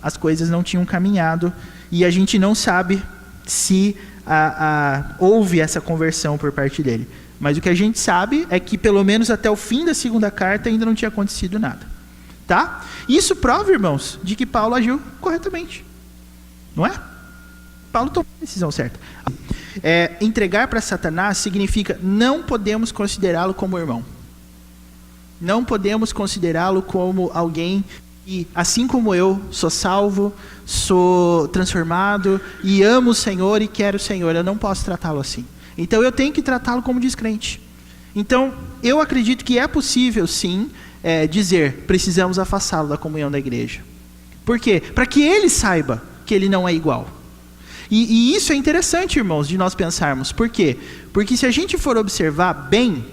Speaker 1: as coisas não tinham caminhado, e a gente não sabe se houve essa conversão por parte dele. Mas o que a gente sabe é que pelo menos até o fim da segunda carta ainda não tinha acontecido nada. Tá? Isso prova, irmãos, de que Paulo agiu corretamente. Não é? Paulo tomou a decisão certa. Entregar para Satanás significa não podemos considerá-lo como irmão. Não podemos considerá-lo como alguém que, assim como eu, sou salvo, sou transformado e amo o Senhor e quero o Senhor. Eu não posso tratá-lo assim. Então eu tenho que tratá-lo como descrente. Então eu acredito que é possível sim dizer, precisamos afastá-lo da comunhão da igreja. Por quê? Para que ele saiba que ele não é igual. E isso é interessante, irmãos, de nós pensarmos. Por quê? Porque se a gente for observar bem,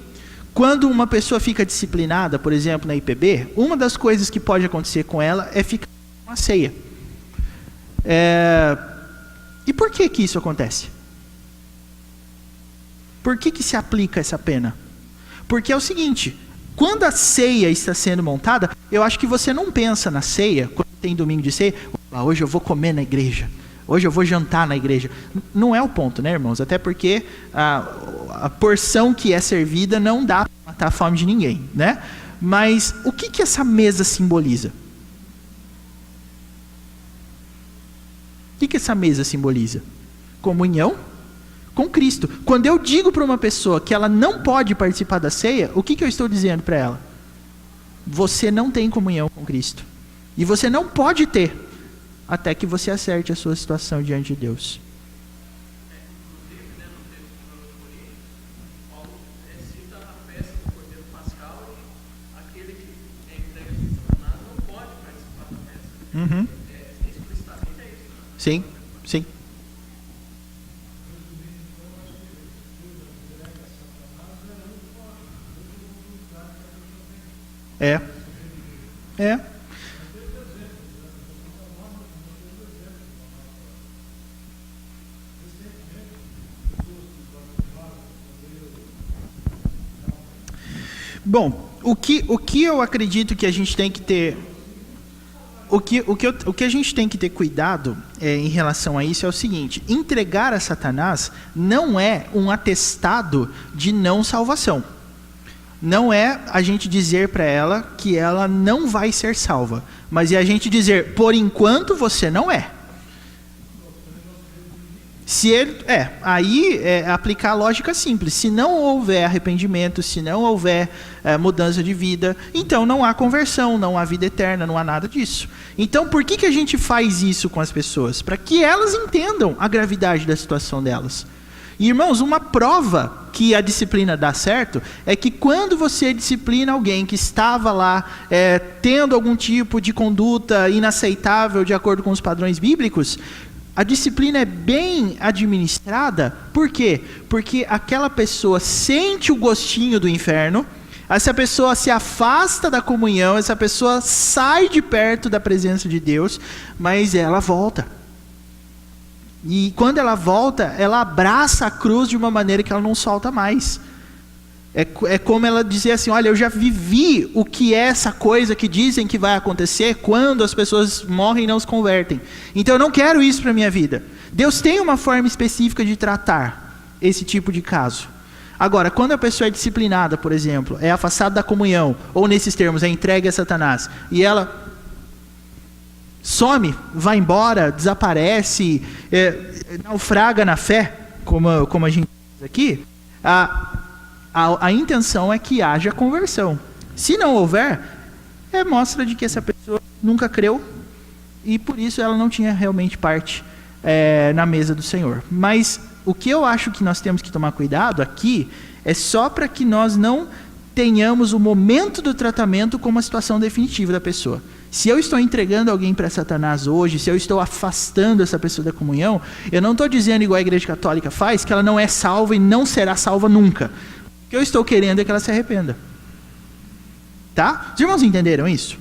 Speaker 1: quando uma pessoa fica disciplinada, por exemplo, na IPB, uma das coisas que pode acontecer com ela é ficar com a ceia. E por que isso acontece? Por que se aplica essa pena? Porque é o seguinte, quando a ceia está sendo montada, eu acho que você não pensa na ceia, quando tem domingo de ceia, hoje eu vou comer na igreja, hoje eu vou jantar na igreja. Não é o ponto, né, irmãos? Até porque a porção que é servida não dá para matar a fome de ninguém, né? Mas o que essa mesa simboliza? O que essa mesa simboliza? Comunhão com Cristo. Quando eu digo para uma pessoa que ela não pode participar da ceia, o que eu estou dizendo para ela? Você não tem comunhão com Cristo. E você não pode ter, até que você acerte a sua situação diante de Deus.
Speaker 3: Inclusive, no texto de 1 Coríntios, Paulo cita a festa do Cordeiro Pascal e aquele que é entregue a Satanás não pode participar da festa. Explicitamente é isso, né?
Speaker 1: Sim, sim. Bom, o que eu acredito que a gente tem que ter, o que a gente tem que ter cuidado em relação a isso é o seguinte: entregar a Satanás não é um atestado de não salvação. Não é a gente dizer para ela que ela não vai ser salva, mas é a gente dizer, por enquanto você não é. Se ele, aí é aplicar a lógica simples. Se não houver arrependimento, se não houver mudança de vida, então não há conversão, não há vida eterna, não há nada disso. Então por que a gente faz isso com as pessoas? Para que elas entendam a gravidade da situação delas. E, irmãos, uma prova que a disciplina dá certo é que quando você disciplina alguém que estava lá tendo algum tipo de conduta inaceitável de acordo com os padrões bíblicos, a disciplina é bem administrada. Por quê? Porque aquela pessoa sente o gostinho do inferno, essa pessoa se afasta da comunhão, essa pessoa sai de perto da presença de Deus, mas ela volta. E quando ela volta, ela abraça a cruz de uma maneira que ela não solta mais. É como ela dizer assim, olha, eu já vivi o que é essa coisa que dizem que vai acontecer quando as pessoas morrem e não se convertem. Então eu não quero isso para a minha vida. Deus tem uma forma específica de tratar esse tipo de caso. Agora, quando a pessoa é disciplinada, por exemplo, é afastada da comunhão, ou nesses termos, é entregue a Satanás, e ela some, vai embora, desaparece, naufraga na fé, como a gente diz aqui, a intenção é que haja conversão. Se não houver, mostra de que essa pessoa nunca creu e por isso ela não tinha realmente parte na mesa do Senhor. Mas o que eu acho que nós temos que tomar cuidado aqui é só para que nós não tenhamos o momento do tratamento como a situação definitiva da pessoa. Se eu estou entregando alguém para Satanás hoje, se eu estou afastando essa pessoa da comunhão, eu não estou dizendo igual a Igreja Católica faz, que ela não é salva e não será salva nunca. O que eu estou querendo é que ela se arrependa. Tá? Os irmãos entenderam isso?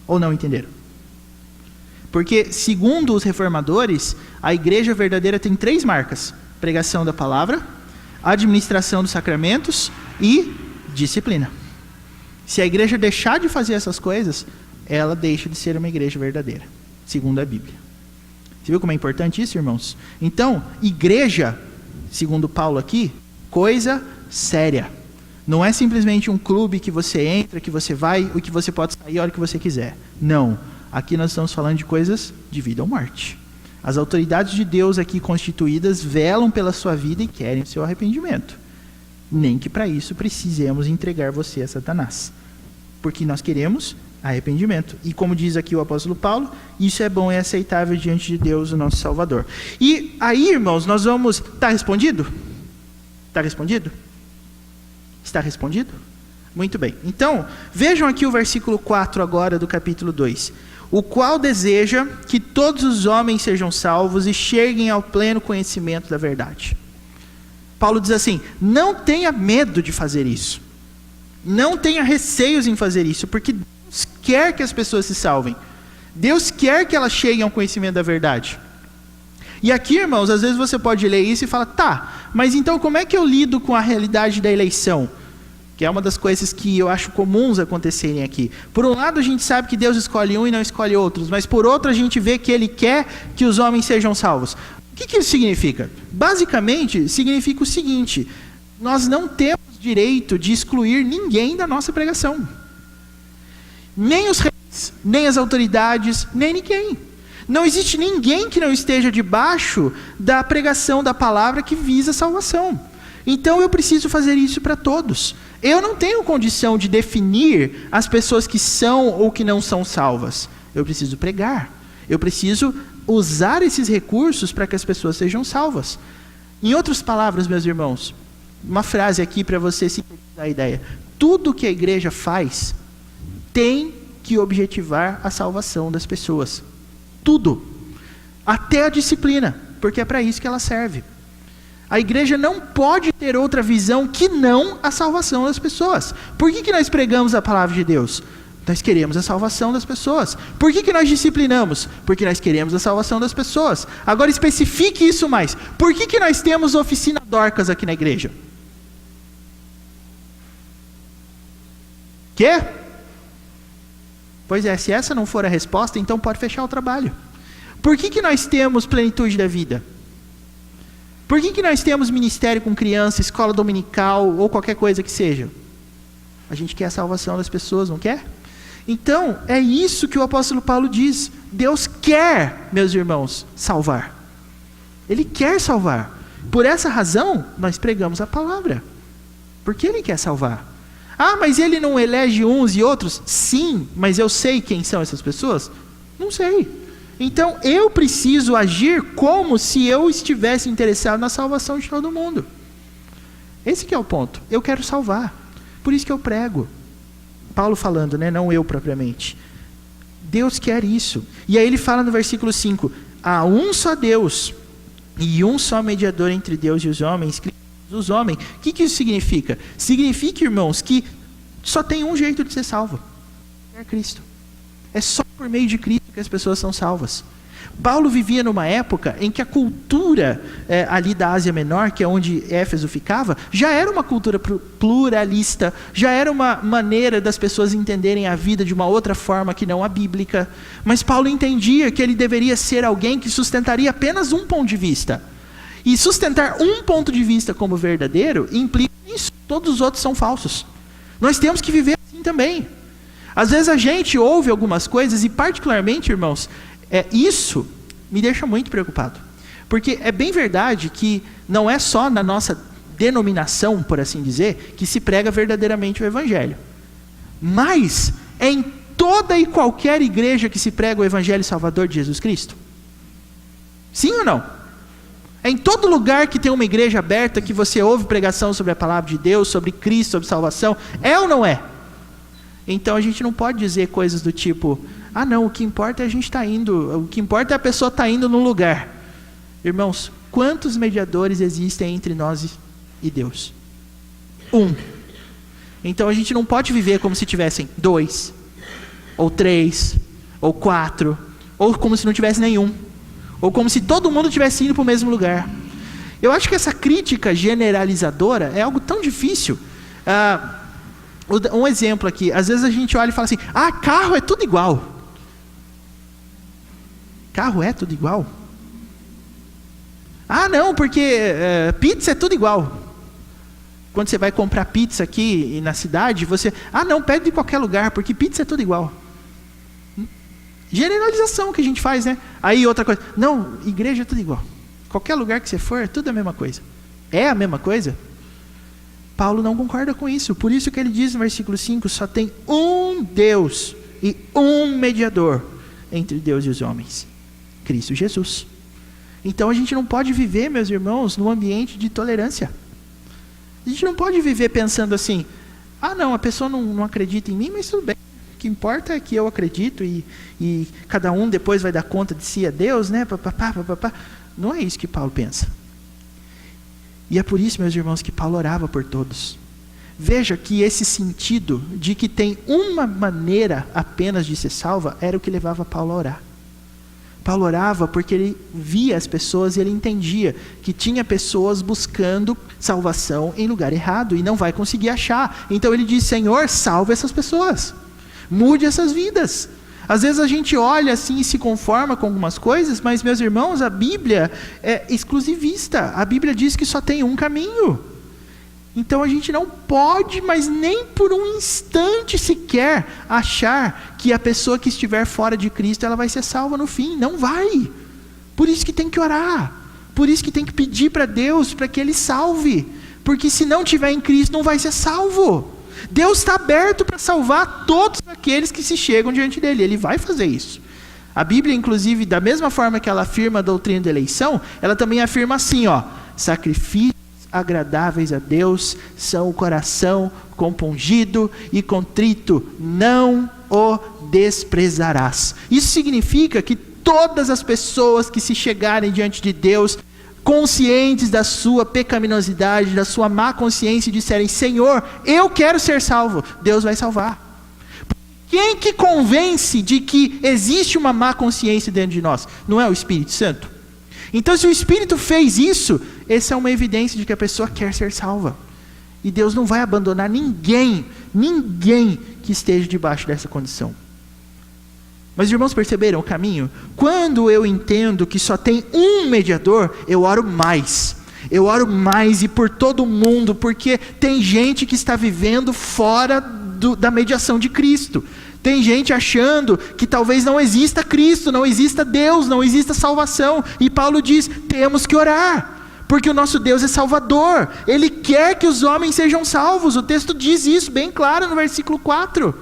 Speaker 1: Ou não entenderam? Porque, segundo os reformadores, a igreja verdadeira tem 3 marcas: pregação da palavra, administração dos sacramentos e disciplina. Se a igreja deixar de fazer essas coisas, ela deixa de ser uma igreja verdadeira. segundo a Bíblia. Você viu como é importante isso, irmãos? Então, igreja, segundo Paulo aqui, coisa séria. Não é simplesmente um clube que você entra, que você vai, ou que você pode sair a hora que você quiser. Não. Aqui nós estamos falando de coisas de vida ou morte. As autoridades de Deus aqui constituídas velam pela sua vida e querem o seu arrependimento. Nem que para isso precisemos entregar você a Satanás. Porque nós queremos arrependimento. E como diz aqui o apóstolo Paulo, isso é bom e aceitável diante de Deus, o nosso Salvador. E aí, irmãos, nós vamos... Está respondido? Está respondido? Está respondido? Muito bem. Então, vejam aqui o versículo 4 agora do capítulo 2. O qual deseja que todos os homens sejam salvos e cheguem ao pleno conhecimento da verdade. Paulo diz assim, não tenha medo de fazer isso. Não tenha receios em fazer isso, porque Deus quer que as pessoas se salvem. Deus quer que elas cheguem ao conhecimento da verdade. E aqui, irmãos, às vezes você pode ler isso e falar, tá, mas então como é que eu lido com a realidade da eleição? Que é uma das coisas que eu acho comuns acontecerem aqui. Por um lado, a gente sabe que Deus escolhe um e não escolhe outros, mas por outro, a gente vê que Ele quer que os homens sejam salvos. O que isso significa? Basicamente, significa o seguinte, nós não temos direito de excluir ninguém da nossa pregação. Nem os reis, nem as autoridades, nem ninguém. Não existe ninguém que não esteja debaixo da pregação da palavra que visa a salvação. Então eu preciso fazer isso para todos. Eu não tenho condição de definir as pessoas que são ou que não são salvas. Eu preciso pregar. Eu preciso usar esses recursos para que as pessoas sejam salvas. Em outras palavras, meus irmãos, uma frase aqui para você sintetizar a ideia. Tudo que a igreja faz tem que objetivar a salvação das pessoas. Tudo. Até a disciplina, porque é para isso que ela serve. A igreja não pode ter outra visão que não a salvação das pessoas. Por que nós pregamos a palavra de Deus? Nós queremos a salvação das pessoas. Por que nós disciplinamos? Porque nós queremos a salvação das pessoas. Agora especifique isso mais. Por que nós temos oficina Dorcas aqui na igreja? Quê? Pois é, se essa não for a resposta, então pode fechar o trabalho. Por que nós temos plenitude da vida? Por que nós temos ministério com criança, escola dominical ou qualquer coisa que seja? A gente quer a salvação das pessoas, não quer? Então, é isso que o apóstolo Paulo diz. Deus quer, meus irmãos, salvar. Ele quer salvar. Por essa razão, nós pregamos a palavra. Porque Ele quer salvar. Ah, mas Ele não elege uns e outros? Sim, mas eu sei quem são essas pessoas? Não sei. Então, eu preciso agir como se eu estivesse interessado na salvação de todo mundo. Esse que é o ponto. Eu quero salvar. Por isso que eu prego. Paulo falando, né? Não eu propriamente. Deus quer isso. E aí ele fala no versículo 5. Há um só Deus e um só mediador entre Deus e os homens, Cristo Jesus homem. O que isso significa? Significa, irmãos, que só tem um jeito de ser salvo. É Cristo. É só por meio de Cristo que as pessoas são salvas. Paulo vivia numa época em que a cultura ali da Ásia Menor, que é onde Éfeso ficava, já era uma cultura pluralista, já era uma maneira das pessoas entenderem a vida de uma outra forma que não a bíblica. Mas Paulo entendia que ele deveria ser alguém que sustentaria apenas um ponto de vista. E sustentar um ponto de vista como verdadeiro implica isso, todos os outros são falsos. Nós temos que viver assim também. Às vezes a gente ouve algumas coisas e particularmente, irmãos, isso me deixa muito preocupado. Porque é bem verdade que não é só na nossa denominação, por assim dizer, que se prega verdadeiramente o Evangelho. Mas é em toda e qualquer igreja que se prega o Evangelho Salvador de Jesus Cristo. Sim ou não? É em todo lugar que tem uma igreja aberta que você ouve pregação sobre a palavra de Deus, sobre Cristo, sobre salvação. É ou não é? Então a gente não pode dizer coisas do tipo, ah não, o que importa é a gente estar indo, o que importa é a pessoa estar indo num lugar. Irmãos, quantos mediadores existem entre nós e Deus? Um. Então a gente não pode viver como se tivessem 2, ou 3, ou 4, ou como se não tivesse nenhum, ou como se todo mundo tivesse indo para o mesmo lugar. Eu acho que essa crítica generalizadora é algo tão difícil. Um exemplo aqui, às vezes a gente olha e fala assim, carro é tudo igual. Carro é tudo igual? Ah, não, porque pizza é tudo igual. Quando você vai comprar pizza aqui na cidade, você... Ah, não, pede de qualquer lugar, porque pizza é tudo igual. Generalização que a gente faz, né? Aí outra coisa. Não, igreja é tudo igual. Qualquer lugar que você for, é tudo a mesma coisa. É a mesma coisa? Paulo não concorda com isso. Por isso que ele diz no versículo 5, só tem um Deus e um mediador entre Deus e os homens. Cristo Jesus. Então a gente não pode viver, meus irmãos, num ambiente de tolerância. A gente não pode viver pensando assim, ah não, a pessoa não acredita em mim, mas tudo bem. O que importa é que eu acredito e cada um depois vai dar conta de si a Deus, né? Não é isso que Paulo pensa. E é por isso, meus irmãos, que Paulo orava por todos. Veja que esse sentido de que tem uma maneira apenas de ser salva, era o que levava Paulo a orar. Paulo orava porque ele via as pessoas e ele entendia que tinha pessoas buscando salvação em lugar errado e não vai conseguir achar. Então ele diz, Senhor, salve essas pessoas. Mude essas vidas. Às vezes a gente olha assim e se conforma com algumas coisas, mas, meus irmãos, a Bíblia é exclusivista. A Bíblia diz que só tem um caminho. Então a gente não pode, mas nem por um instante sequer, achar que a pessoa que estiver fora de Cristo, ela vai ser salva no fim. Não vai. Por isso que tem que orar. Por isso que tem que pedir para Deus, para que Ele salve. Porque se não tiver em Cristo, não vai ser salvo. Deus está aberto para salvar todos aqueles que se chegam diante dEle. Ele vai fazer isso. A Bíblia, inclusive, da mesma forma que ela afirma a doutrina da eleição, ela também afirma assim, sacrifícios agradáveis a Deus são o coração compungido e contrito, não o desprezarás. Isso significa que todas as pessoas que se chegarem diante de Deus, conscientes da sua pecaminosidade, da sua má consciência, e disserem, Senhor, eu quero ser salvo, Deus vai salvar. Quem que convence de que existe uma má consciência dentro de nós? Não é o Espírito Santo? Então, se o Espírito fez isso, essa é uma evidência de que a pessoa quer ser salva. E Deus não vai abandonar ninguém que esteja debaixo dessa condição. Mas, irmãos, perceberam o caminho? Quando eu entendo que só tem um mediador, eu oro mais. Eu oro mais e por todo mundo, porque tem gente que está vivendo fora da mediação de Cristo. Tem gente achando que talvez não exista Cristo, não exista Deus, não exista salvação. E Paulo diz, temos que orar, porque o nosso Deus é salvador. Ele quer que os homens sejam salvos. O texto diz isso bem claro no versículo 4.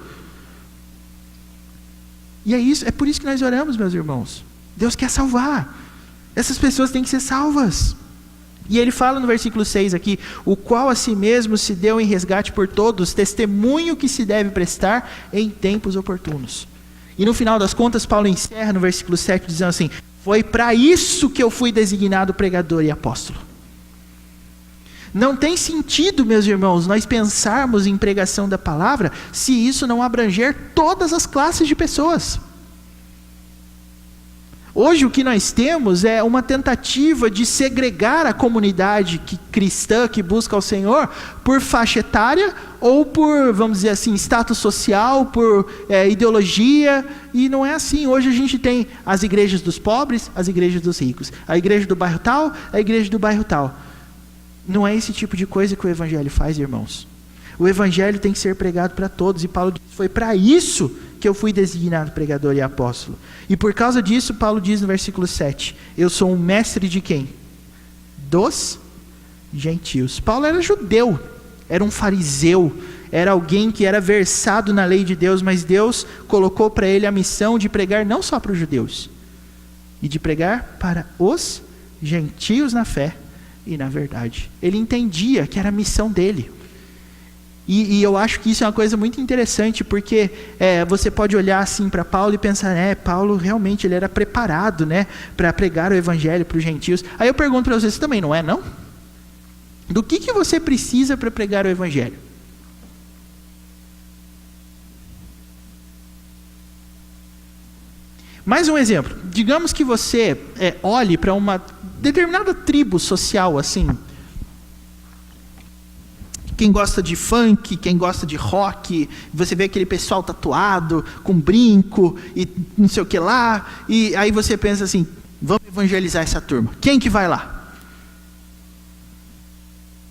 Speaker 1: E é por isso que nós oramos, meus irmãos. Deus quer salvar. Essas pessoas têm que ser salvas. E ele fala no versículo 6 aqui, o qual a si mesmo se deu em resgate por todos, testemunho que se deve prestar em tempos oportunos. E no final das contas, Paulo encerra no versículo 7 dizendo assim, foi para isso que eu fui designado pregador e apóstolo. Não tem sentido, meus irmãos, nós pensarmos em pregação da palavra, se isso não abranger todas as classes de pessoas. Hoje o que nós temos é uma tentativa de segregar a comunidade cristã que busca o Senhor por faixa etária ou por, vamos dizer assim, status social, por ideologia, e não é assim. Hoje a gente tem as igrejas dos pobres, as igrejas dos ricos, a igreja do bairro tal, a igreja do bairro tal. Não é esse tipo de coisa que o Evangelho faz, irmãos. O Evangelho tem que ser pregado para todos, e Paulo diz, foi para isso que eu fui designado pregador e apóstolo. E por causa disso, Paulo diz no versículo 7, eu sou um mestre de quem? Dos gentios. Paulo era judeu, era um fariseu, era alguém que era versado na lei de Deus, mas Deus colocou para ele a missão de pregar não só para os judeus, e de pregar para os gentios na fé e na verdade. Ele entendia que era a missão dele. E eu acho que isso é uma coisa muito interessante, porque você pode olhar assim para Paulo e pensar, Paulo realmente ele era preparado, para pregar o evangelho para os gentios. Aí eu pergunto para vocês também, não é não? Do que você precisa para pregar o evangelho? Mais um exemplo. Digamos que você olhe para uma determinada tribo social assim, quem gosta de funk, quem gosta de rock, você vê aquele pessoal tatuado, com brinco e não sei o que lá, e aí você pensa assim, vamos evangelizar essa turma. Quem que vai lá?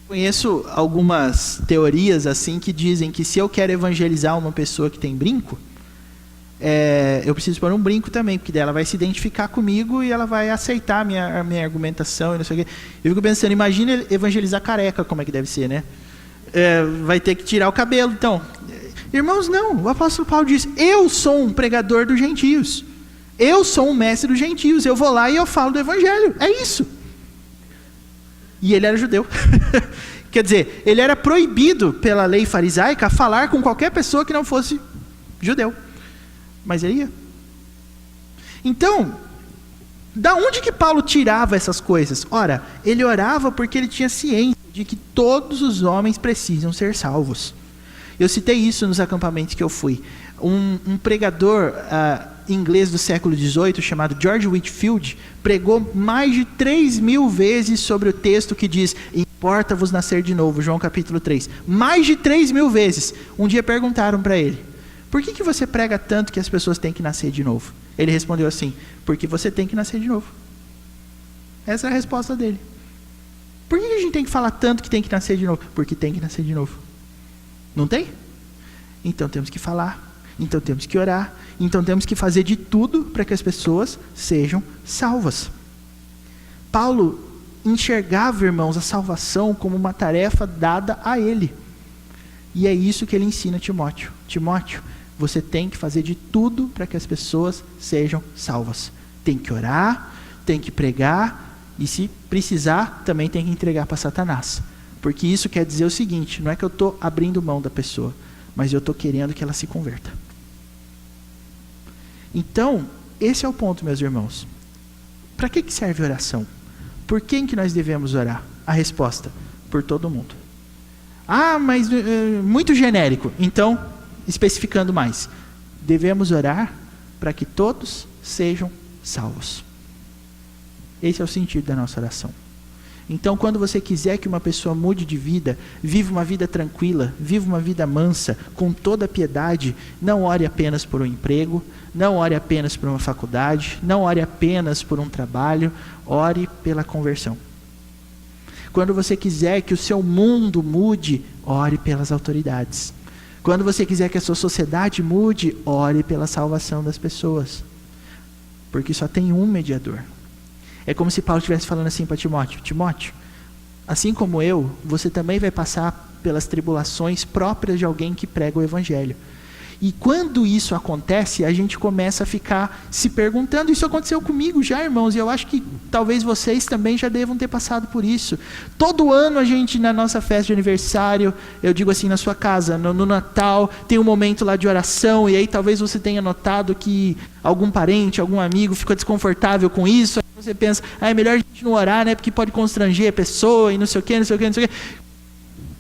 Speaker 1: Conheço algumas teorias assim que dizem que se eu quero evangelizar uma pessoa que tem brinco, eu preciso pôr um brinco também, porque daí ela vai se identificar comigo e ela vai aceitar a minha argumentação e não sei o quê. Eu fico pensando, imagina evangelizar careca, como é que deve ser, né? Vai ter que tirar o cabelo. Então, irmãos, não. O apóstolo Paulo diz, eu sou um pregador dos gentios. Eu sou um mestre dos gentios. Eu vou lá e eu falo do evangelho. É isso. E ele era judeu. Quer dizer, ele era proibido pela lei farisaica falar com qualquer pessoa que não fosse judeu. Mas ele ia. Então, da onde que Paulo tirava essas coisas? Ora, ele orava porque ele tinha ciência de que todos os homens precisam ser salvos. Eu citei isso nos acampamentos que eu fui. Um pregador inglês do século XVIII, chamado George Whitefield, pregou mais de 3.000 vezes sobre o texto que diz, importa-vos nascer de novo, João capítulo 3. Mais de 3.000 vezes. Um dia perguntaram para ele, por que você prega tanto que as pessoas têm que nascer de novo? Ele respondeu assim, porque você tem que nascer de novo. Essa é a resposta dele. Por que a gente tem que falar tanto que tem que nascer de novo? Porque tem que nascer de novo. Não tem? Então temos que falar. Então temos que orar. Então temos que fazer de tudo para que as pessoas sejam salvas. Paulo enxergava, irmãos, a salvação como uma tarefa dada a ele. E é isso que ele ensina a Timóteo. Timóteo, você tem que fazer de tudo para que as pessoas sejam salvas. Tem que orar, tem que pregar, e se precisar, também tem que entregar para Satanás. Porque isso quer dizer o seguinte, não é que eu estou abrindo mão da pessoa, mas eu estou querendo que ela se converta. Então, esse é o ponto, meus irmãos. Para que serve a oração? Por quem que nós devemos orar? A resposta, por todo mundo. Ah, mas muito genérico. Então, especificando mais. Devemos orar para que todos sejam salvos. Esse é o sentido da nossa oração. Então, quando você quiser que uma pessoa mude de vida, viva uma vida tranquila, viva uma vida mansa, com toda a piedade, não ore apenas por um emprego, não ore apenas por uma faculdade, não ore apenas por um trabalho, ore pela conversão. Quando você quiser que o seu mundo mude, ore pelas autoridades. Quando você quiser que a sua sociedade mude, ore pela salvação das pessoas. Porque só tem um mediador. É como se Paulo estivesse falando assim para Timóteo, Timóteo, assim como eu, você também vai passar pelas tribulações próprias de alguém que prega o evangelho. E quando isso acontece, a gente começa a ficar se perguntando, isso aconteceu comigo já, irmãos, e eu acho que talvez vocês também já devam ter passado por isso. Todo ano a gente, na nossa festa de aniversário, eu digo assim, na sua casa, no Natal, tem um momento lá de oração, e aí talvez você tenha notado que algum parente, algum amigo ficou desconfortável com isso, aí você pensa, é melhor a gente não orar, né, porque pode constranger a pessoa, e não sei o quê, não sei o quê, não sei o quê.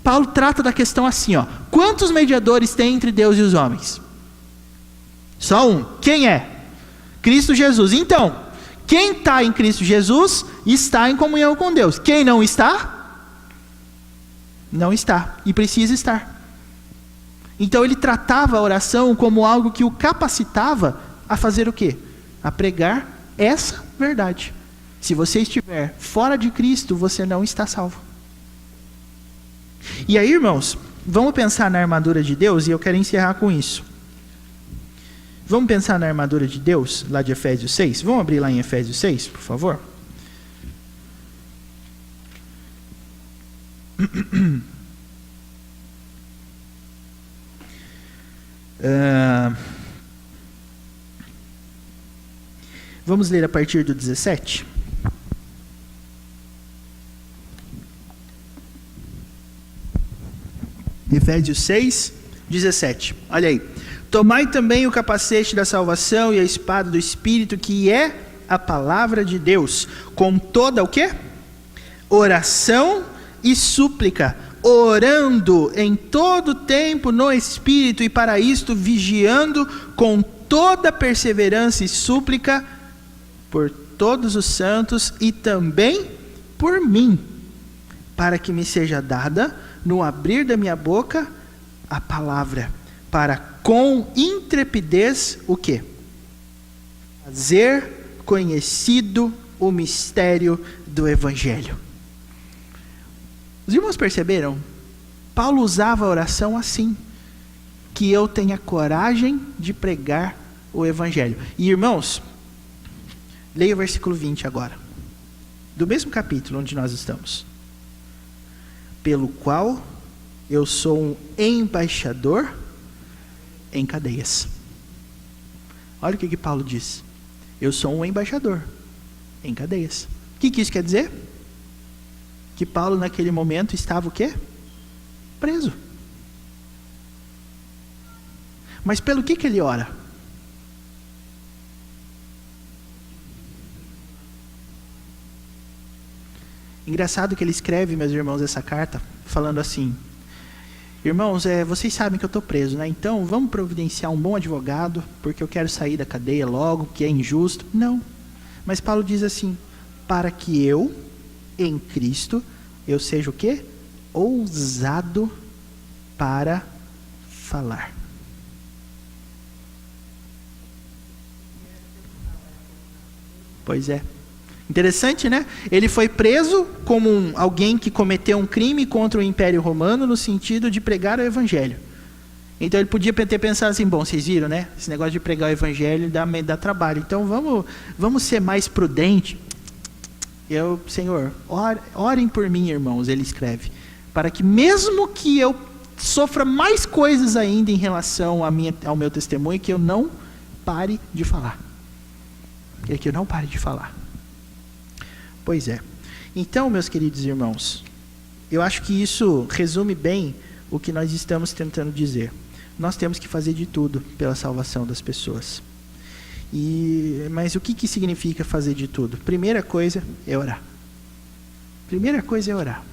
Speaker 1: Paulo trata da questão assim, ó. Quantos mediadores tem entre Deus e os homens? Só um. Quem é? Cristo Jesus. Então, quem está em Cristo Jesus está em comunhão com Deus. Quem não está? Não está. E precisa estar. Então ele tratava a oração como algo que o capacitava a fazer o quê? A pregar essa verdade. Se você estiver fora de Cristo, você não está salvo. E aí, irmãos, vamos pensar na armadura de Deus, e eu quero encerrar com isso. Vamos pensar na armadura de Deus, lá de Efésios 6? Vamos abrir lá em Efésios 6, por favor? Vamos ler a partir do 17. Efésios 6, 17. Olha aí. Tomai também o capacete da salvação e a espada do Espírito, que é a palavra de Deus, com toda o quê? Oração e súplica, orando em todo tempo no Espírito, e para isto vigiando com toda perseverança e súplica por todos os santos e também por mim, para que me seja dada no abrir da minha boca a palavra, para com intrepidez o quê? Fazer conhecido o mistério do Evangelho. Os irmãos perceberam? Paulo usava a oração assim, que eu tenha coragem de pregar o Evangelho. E irmãos, leia o versículo 20 agora, do mesmo capítulo onde nós estamos. Pelo qual eu sou um embaixador em cadeias. Olha o que Paulo diz. Eu sou um embaixador em cadeias. O que isso quer dizer? Que Paulo naquele momento estava o quê? Preso. Mas pelo que ele ora? Engraçado que ele escreve, meus irmãos, essa carta, falando assim: irmãos, vocês sabem que eu estou preso, né? Então vamos providenciar um bom advogado, porque eu quero sair da cadeia logo, que é injusto. Não. Mas Paulo diz assim: para que eu, em Cristo, eu seja o quê? Ousado para falar. Pois é. Interessante, né? Ele foi preso como alguém que cometeu um crime contra o Império Romano no sentido de pregar o Evangelho. Então ele podia ter pensado assim, bom, vocês viram, né? Esse negócio de pregar o Evangelho dá trabalho. Então vamos ser mais prudentes. Senhor, orem por mim, irmãos, ele escreve, para que mesmo que eu sofra mais coisas ainda em relação ao meu testemunho, que eu não pare de falar. Que eu não pare de falar. Pois é. Então, meus queridos irmãos, eu acho que isso resume bem o que nós estamos tentando dizer. Nós temos que fazer de tudo pela salvação das pessoas. Mas o que significa fazer de tudo? Primeira coisa é orar. Primeira coisa é orar.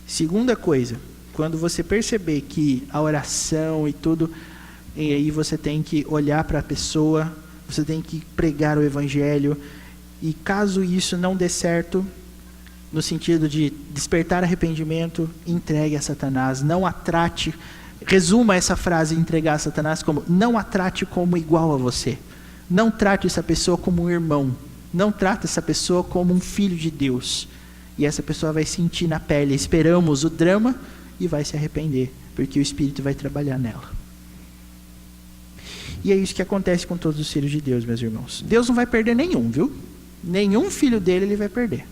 Speaker 1: Segunda coisa, quando você perceber que a oração e tudo, e aí você tem que olhar para a pessoa, você tem que pregar o Evangelho. E caso isso não dê certo, no sentido de despertar arrependimento, entregue a Satanás. Não a trate, resuma essa frase, entregar a Satanás, como: não a trate como igual a você. Não trate essa pessoa como um irmão. Não trate essa pessoa como um filho de Deus. E essa pessoa vai sentir na pele, esperamos o drama, e vai se arrepender, porque o Espírito vai trabalhar nela. E é isso que acontece com todos os filhos de Deus, meus irmãos. Deus não vai perder nenhum, viu? Nenhum filho dele ele vai perder.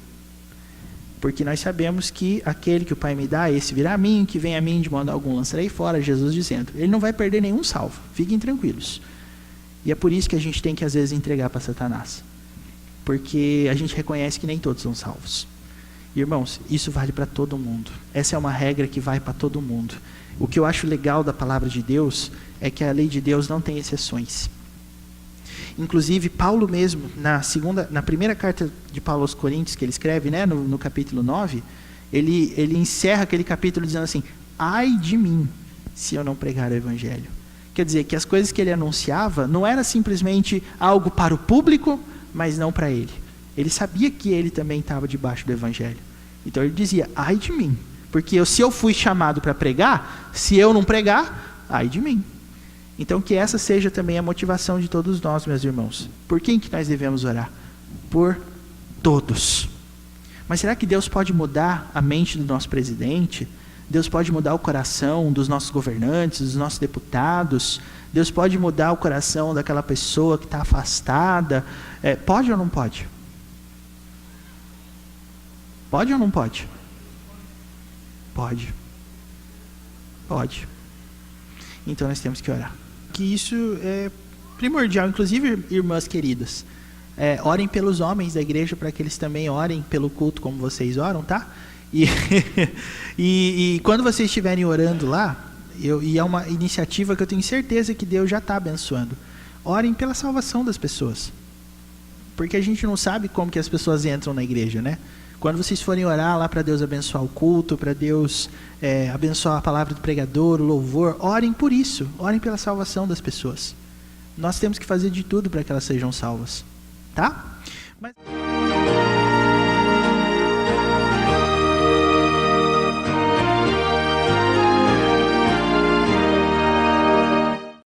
Speaker 1: Porque nós sabemos que aquele que o Pai me dá, esse virá a mim, que vem a mim, de modo algum lançarei fora, Jesus dizendo. Ele não vai perder nenhum salvo, fiquem tranquilos. E é por isso que a gente tem que às vezes entregar para Satanás. Porque a gente reconhece que nem todos são salvos. Irmãos, isso vale para todo mundo. Essa é uma regra que vai para todo mundo. O que eu acho legal da palavra de Deus é que a lei de Deus não tem exceções. Inclusive, Paulo mesmo, na primeira carta de Paulo aos Coríntios, que ele escreve, né, no capítulo 9, ele encerra aquele capítulo dizendo assim: ai de mim, se eu não pregar o Evangelho. Quer dizer, que as coisas que ele anunciava não era simplesmente algo para o público, mas não para ele. Ele sabia que ele também estava debaixo do Evangelho. Então ele dizia: ai de mim, porque se eu fui chamado para pregar, se eu não pregar, ai de mim. Então que essa seja também a motivação de todos nós, meus irmãos. Por quem que nós devemos orar? Por todos. Mas será que Deus pode mudar a mente do nosso presidente? Deus pode mudar o coração dos nossos governantes, dos nossos deputados? Deus pode mudar o coração daquela pessoa que está afastada? Pode ou não pode? Pode ou não pode? Pode. Pode. Então nós temos que orar. Que isso é primordial. Inclusive, irmãs queridas, orem pelos homens da igreja para que eles também orem pelo culto como vocês oram, tá? E quando vocês estiverem orando lá, e é uma iniciativa que eu tenho certeza que Deus já está abençoando, orem pela salvação das pessoas. Porque a gente não sabe como que as pessoas entram na igreja, né? Quando vocês forem orar lá para Deus abençoar o culto, para Deus abençoar a palavra do pregador, o louvor, orem por isso, orem pela salvação das pessoas. Nós temos que fazer de tudo para que elas sejam salvas, tá?